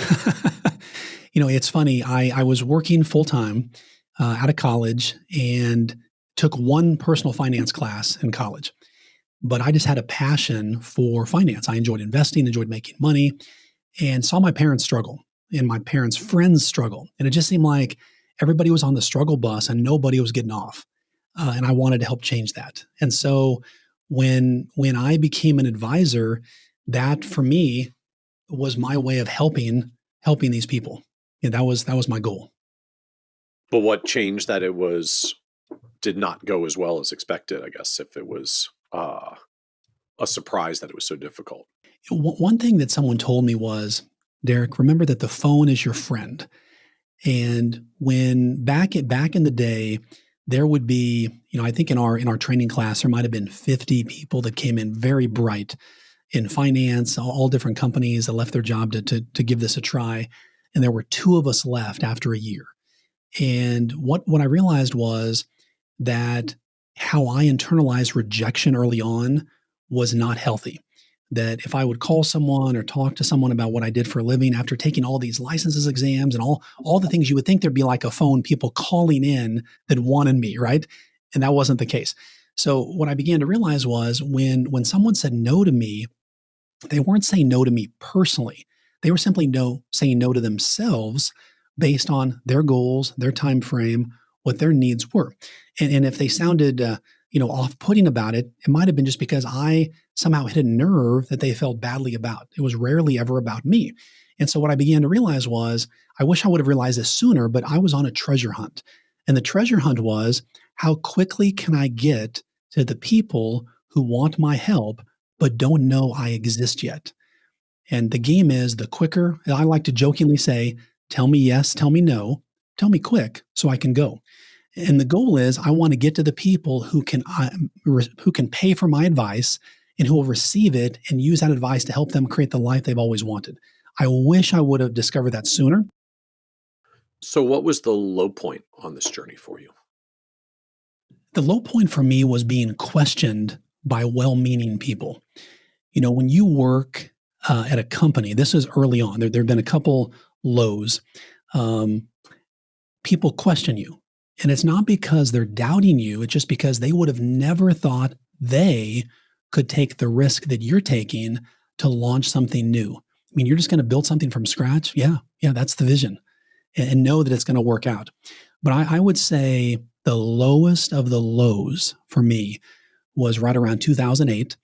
It's funny. I was working full-time out of college and took one personal finance class in college. But I just had a passion for finance. I enjoyed investing, enjoyed making money, and saw my parents struggle and my parents' friends struggle. And it just seemed like everybody was on the struggle bus and nobody was getting off. And I wanted to help change that. And so when I became an advisor, that for me was my way of helping these people. And that was my goal. But what changed that did not go as well as expected, I guess, if it was a surprise that it was so difficult? One thing that someone told me was, Derek, remember that the phone is your friend. And when back in the day, there would be, I think in our training class, there might have been 50 people that came in very bright. in finance, all different companies that left their job to give this a try. And there were two of us left after a year. And what I realized was that how I internalized rejection early on was not healthy. That if I would call someone or talk to someone about what I did for a living after taking all these licenses exams and all the things you would think there'd be like a phone, people calling in that wanted me, right? And that wasn't the case. So what I began to realize was when someone said no to me, they weren't saying no to me personally. They were simply saying no to themselves based on their goals, their time frame, what their needs were. And if they sounded off-putting about it, it might have been just because I somehow hit a nerve that they felt badly about. It was rarely ever about me. And so what I began to realize was, I wish I would have realized this sooner, but I was on a treasure hunt. And the treasure hunt was, how quickly can I get to the people who want my help but don't know I exist yet? And the game is, the quicker, and I like to jokingly say, tell me yes, tell me no, tell me quick so I can go. And the goal is, I want to get to the people who can pay for my advice and who will receive it and use that advice to help them create the life they've always wanted. I wish I would have discovered that sooner. So what was the low point on this journey for you? The low point for me was being questioned by well-meaning people. When you work at a company, this is early on, there have been a couple lows. People question you. And it's not because they're doubting you. It's just because they would have never thought they could take the risk that you're taking to launch something new. I mean, you're just going to build something from scratch. Yeah, that's the vision. And know that it's going to work out. But I would say the lowest of the lows for me was right around 2008.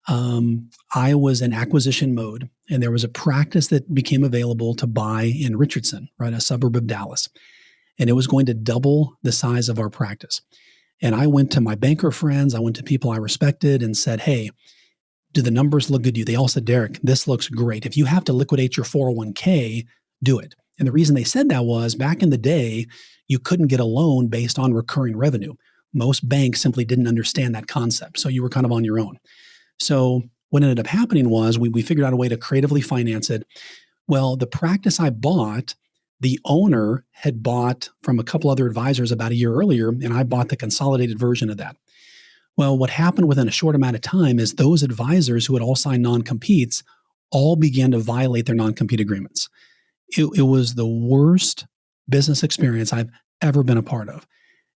I was in acquisition mode, and there was a practice that became available to buy in Richardson, right, a suburb of Dallas. And it was going to double the size of our practice. And I went to my banker friends, I went to people I respected and said, hey, do the numbers look good to you? They all said, Derek, this looks great. If you have to liquidate your 401k, do it. And the reason they said that was, back in the day, you couldn't get a loan based on recurring revenue. Most banks simply didn't understand that concept. So you were kind of on your own. So what ended up happening was we figured out a way to creatively finance it. Well, the practice I bought, the owner had bought from a couple other advisors about a year earlier, and I bought the consolidated version of that. Well, what happened within a short amount of time is those advisors who had all signed non-competes all began to violate their non-compete agreements. It was the worst business experience I've ever been a part of.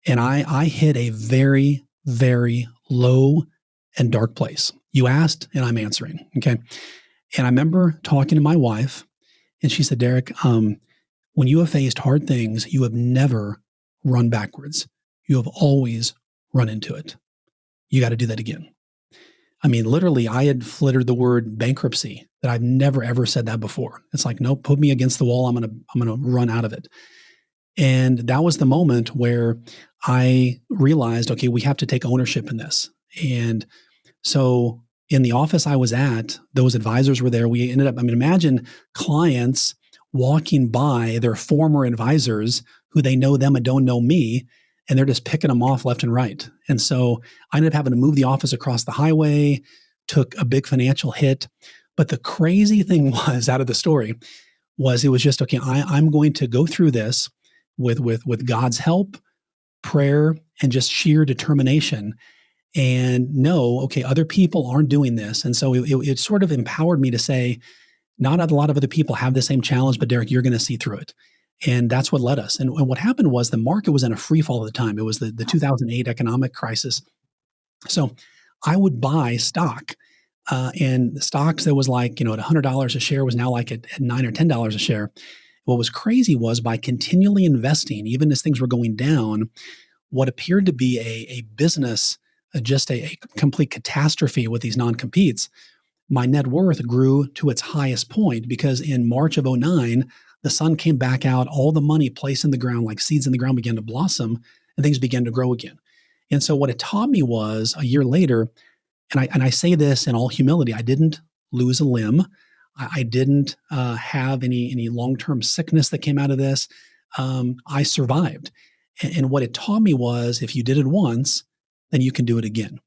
And I hit a very, very low and dark place. You asked, and I'm answering, okay? And I remember talking to my wife, and she said, Derek, when you have faced hard things, you have never run backwards. You have always run into it. You got to do that again. I mean, literally, I had flittered the word bankruptcy that I've never, ever said that before. It's like, nope, put me against the wall. I'm going to run out of it. And that was the moment where I realized, okay, we have to take ownership in this. And so in the office I was at, those advisors were there. We ended up, imagine clients walking by their former advisors who they know them and don't know me, and they're just picking them off left and right. And so I ended up having to move the office across the highway, took a big financial hit. But the crazy thing was, out of the story, was it was just, okay, I'm going to go through this with God's help, prayer, and just sheer determination, and know, okay, other people aren't doing this. And so it sort of empowered me to say, not a lot of other people have the same challenge, but Derek, you're going to see through it. And that's what led us. And what happened was the market was in a free fall at the time. It was the 2008 economic crisis. So I would buy stock, and the stocks that was like, at $100 a share was now like at $9 or $10 a share. What was crazy was, by continually investing, even as things were going down, what appeared to be a business, just a complete catastrophe with these non-competes, my net worth grew to its highest point, because in March of 2009, the sun came back out, all the money placed in the ground, like seeds in the ground, began to blossom, and things began to grow again. And so what it taught me was, a year later, and I say this in all humility, I didn't lose a limb. I didn't have any long-term sickness that came out of this. I survived. And what it taught me was, if you did it once, then you can do it again.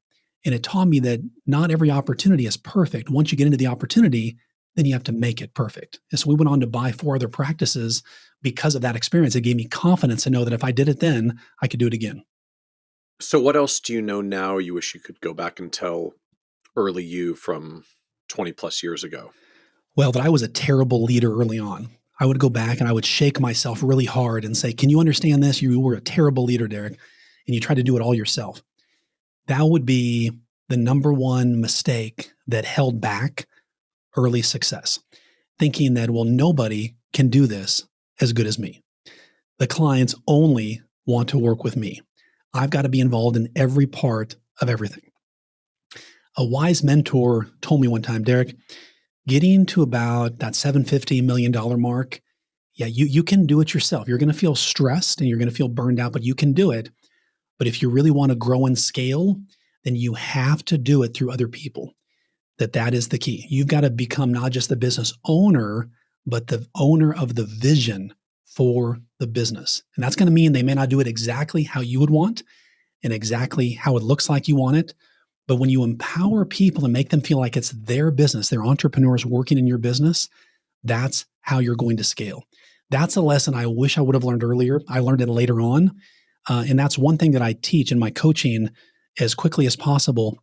And it taught me that not every opportunity is perfect. Once you get into the opportunity, then you have to make it perfect. And so we went on to buy 4 other practices because of that experience. It gave me confidence to know that if I did it then, I could do it again. So what else do you know now you wish you could go back and tell early you from 20 plus years ago? Well, that I was a terrible leader early on. I would go back and I would shake myself really hard and say, can you understand this? You were a terrible leader, Derek, and you tried to do it all yourself. That would be the number one mistake that held back early success, thinking that, well, nobody can do this as good as me. The clients only want to work with me. I've got to be involved in every part of everything. A wise mentor told me one time, Derek, getting to about that $750 million mark, yeah, you can do it yourself. You're going to feel stressed and you're going to feel burned out, but you can do it. But if you really want to grow and scale, then you have to do it through other people. That is the key. You've got to become not just the business owner, but the owner of the vision for the business. And that's going to mean they may not do it exactly how you would want and exactly how it looks like you want it. But when you empower people and make them feel like it's their business, they're entrepreneurs working in your business, that's how you're going to scale. That's a lesson I wish I would have learned earlier. I learned it later on. And that's one thing that I teach in my coaching as quickly as possible,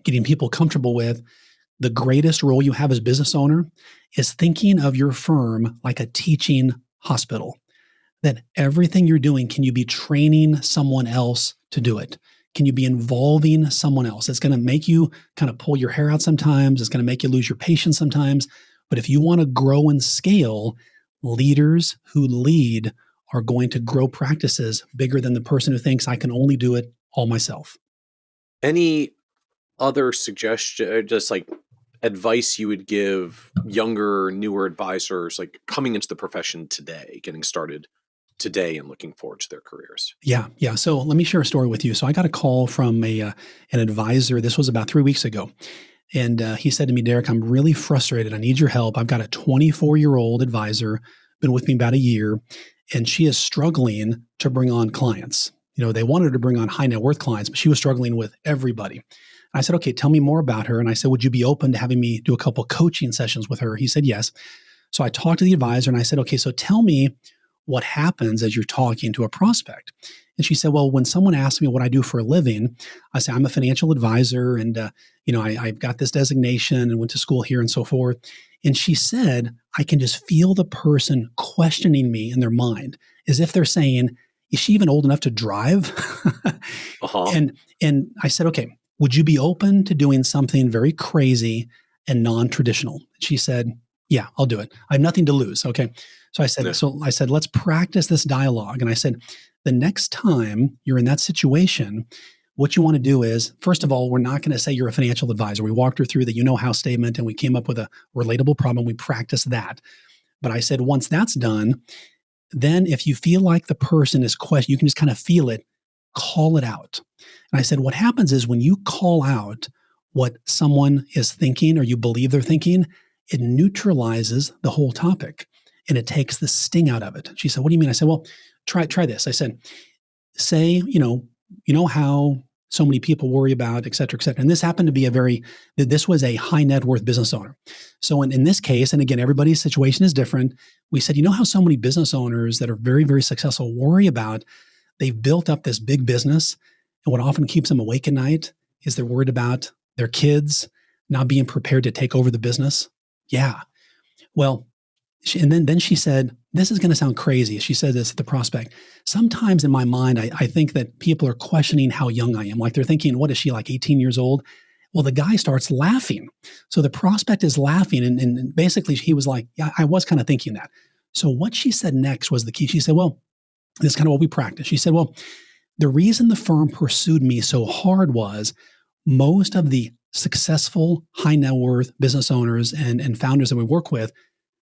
getting people comfortable with. The greatest role you have as business owner is thinking of your firm like a teaching hospital. That everything you're doing, can you be training someone else to do it? Can you be involving someone else? It's going to make you kind of pull your hair out sometimes. It's going to make you lose your patience sometimes. But if you want to grow and scale, leaders who lead are going to grow practices bigger than the person who thinks I can only do it all myself. Any other suggestion, just like advice you would give younger, newer advisors, like coming into the profession today, getting started today and looking forward to their careers? Yeah. So let me share a story with you. So I got a call from an advisor. This was about 3 weeks ago. And he said to me, Derek, I'm really frustrated. I need your help. I've got a 24-year-old advisor, been with me about a year, and she is struggling to bring on clients. They wanted her to bring on high net worth clients, but she was struggling with everybody. I said, okay, tell me more about her. And I said, would you be open to having me do a couple coaching sessions with her? He said, yes. So I talked to the advisor and I said, okay, so tell me what happens as you're talking to a prospect. And she said, well, when someone asks me what I do for a living, I say, I'm a financial advisor and, I've got this designation and went to school here and so forth. And she said, I can just feel the person questioning me in their mind as if they're saying, is she even old enough to drive? And I said, okay, would you be open to doing something very crazy and non-traditional? She said, yeah, I'll do it. I have nothing to lose. Okay. So I said, let's practice this dialogue. And I said, the next time you're in that situation, what you want to do is, first of all, we're not going to say you're a financial advisor. We walked her through the you-know-how statement and we came up with a relatable problem. We practiced that. But I said, once that's done, then if you feel like the person is questioning, you can just kind of feel it, call it out. And I said, what happens is when you call out what someone is thinking or you believe they're thinking, it neutralizes the whole topic and it takes the sting out of it. She said, what do you mean? I said, well, try this. I said, say, you know how so many people worry about, et cetera, et cetera. And this happened to be this was a high net worth business owner. So in this case, and again, everybody's situation is different. We said, you know how so many business owners that are very, very successful worry about, they've built up this big business. And what often keeps them awake at night is they're worried about their kids not being prepared to take over the business. Yeah. Well, then she said, this is going to sound crazy. She said this to the prospect. Sometimes in my mind, I think that people are questioning how young I am. Like they're thinking, what is she, like 18 years old? Well, the guy starts laughing. So the prospect is laughing. And basically he was like, yeah, I was kind of thinking that. So what she said next was the key. She said, well, this is kind of what we practice. She said, well, the reason the firm pursued me so hard was most of the successful high net worth business owners and founders that we work with,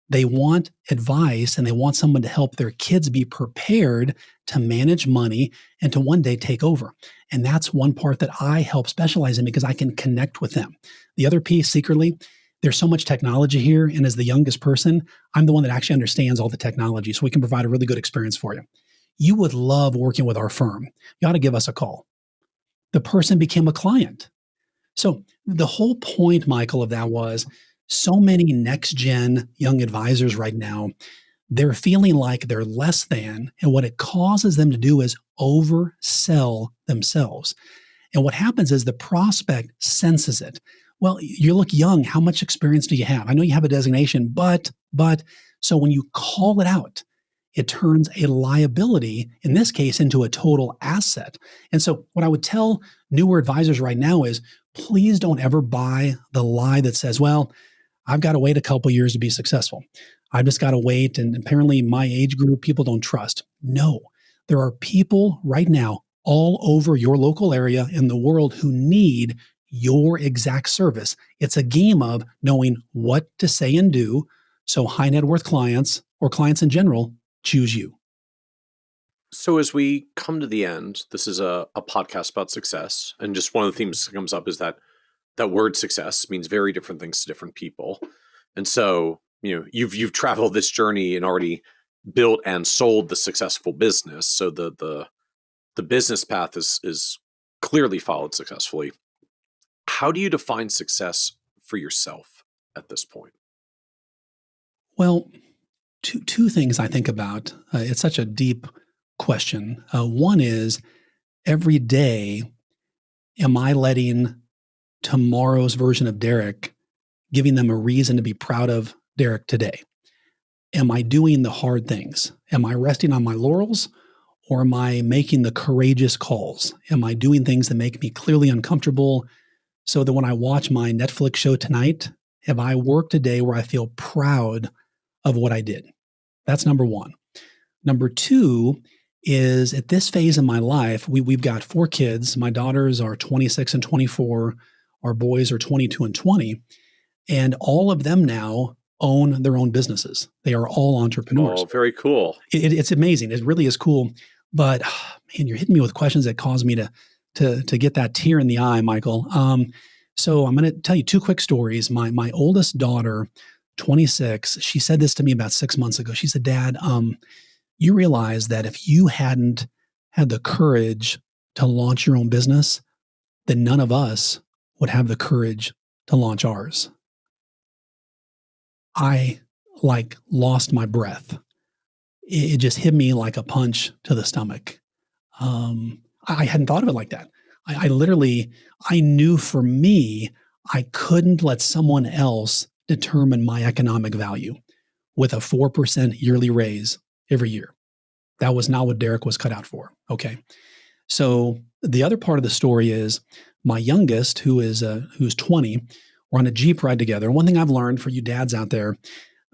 they want advice and they want someone to help their kids be prepared to manage money and to one day take over. And that's one part that I help specialize in because I can connect with them. The other piece, secretly, there's so much technology here. And as the youngest person, I'm the one that actually understands all the technology. So we can provide a really good experience for you. You would love working with our firm. You ought to give us a call. The person became a client. So the whole point, Michael, of that was so many next-gen young advisors right now, they're feeling like they're less than, and what it causes them to do is oversell themselves. And what happens is the prospect senses it. Well, you look young. How much experience do you have? I know you have a designation, but. So when you call it out, it turns a liability, in this case, into a total asset. And so what I would tell newer advisors right now is, please don't ever buy the lie that says, well, I've got to wait a couple years to be successful. I've just got to wait. And apparently my age group, people don't trust. No, there are people right now all over your local area in the world who need your exact service. It's a game of knowing what to say and do. So high net worth clients or clients in general choose you. So as we come to the end, this is a podcast about success. And just one of the themes that comes up is that word success means very different things to different people. And so, you've traveled this journey and already built and sold the successful business. So the business path is clearly followed successfully. How do you define success for yourself at this point? Well, two things I think about. It's such a deep question. One is, every day, am I letting tomorrow's version of Derek, giving them a reason to be proud of Derek today? Am I doing the hard things? Am I resting on my laurels, or am I making the courageous calls? Am I doing things that make me clearly uncomfortable so that when I watch my Netflix show tonight, have I worked a day where I feel proud of what I did? That's number one. Number two is, at this phase in my life, we've got 4 kids. My daughters are 26 and 24. Our boys are 22 and 20. And all of them now own their own businesses. They are all entrepreneurs. Oh, very cool. It's amazing. It really is cool. But man, you're hitting me with questions that cause me to get that tear in the eye, Michael. So I'm going to tell you 2 quick stories. My oldest daughter, 26, she said this to me about 6 months ago. She said, Dad, you realize that if you hadn't had the courage to launch your own business, then none of us would have the courage to launch ours. I lost my breath. It just hit me like a punch to the stomach. I hadn't thought of it like that. I knew for me, I couldn't let someone else determine my economic value with a 4% yearly raise every year. That was not what Derek was cut out for. Okay. So the other part of the story is, my youngest, who's 20, we're on a Jeep ride together. One thing I've learned for you dads out there,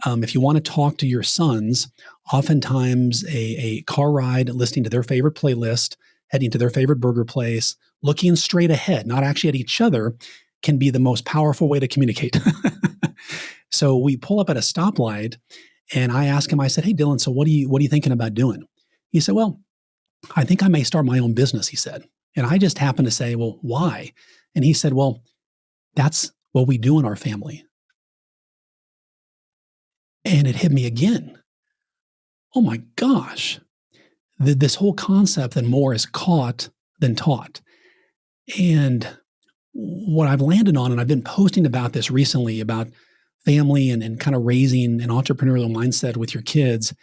if you want to talk to your sons, oftentimes a car ride, listening to their favorite playlist, heading to their favorite burger place, looking straight ahead, not actually at each other, can be the most powerful way to communicate. So we pull up at a stoplight, and I asked him, I said, hey, Dylan, so what are you thinking about doing? He said, well, I think I may start my own business, he said. And I just happened to say, well, why? And he said, well, that's what we do in our family. And it hit me again. Oh my gosh. This whole concept that more is caught than taught. And what I've landed on, and I've been posting about this recently, about family and kind of raising an entrepreneurial mindset with your kids.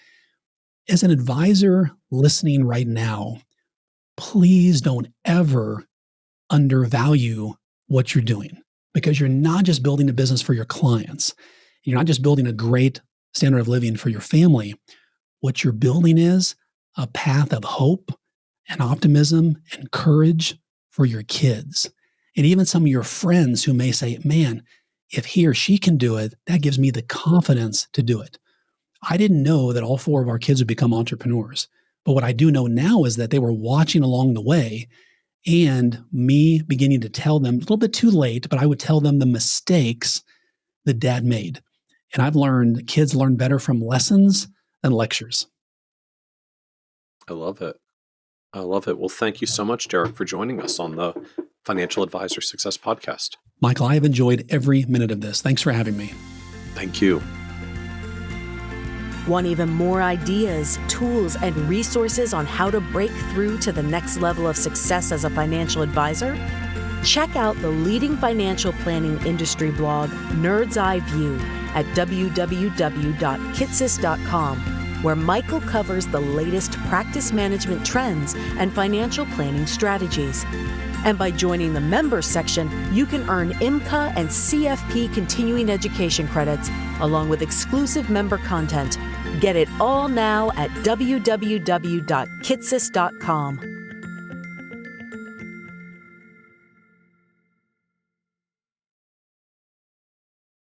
As an advisor listening right now, please don't ever undervalue what you're doing, because you're not just building a business for your clients. You're not just building a great standard of living for your family. What you're building is a path of hope and optimism and courage for your kids. And even some of your friends who may say, man, if he or she can do it, that gives me the confidence to do it. I didn't know that all 4 of our kids would become entrepreneurs. But what I do know now is that they were watching along the way, and me beginning to tell them, a little bit too late, but I would tell them the mistakes that Dad made. And I've learned kids learn better from lessons than lectures. I love it. I love it. Well, thank you so much, Derek, for joining us on the Financial Advisor Success Podcast. Michael, I have enjoyed every minute of this. Thanks for having me. Thank you. Want even more ideas, tools, and resources on how to break through to the next level of success as a financial advisor? Check out the leading financial planning industry blog, Nerd's Eye View, at www.kitsis.com, where Michael covers the latest practice management trends and financial planning strategies. And by joining the members section, you can earn IMCA and CFP continuing education credits, along with exclusive member content. Get it all now at www.kitsis.com.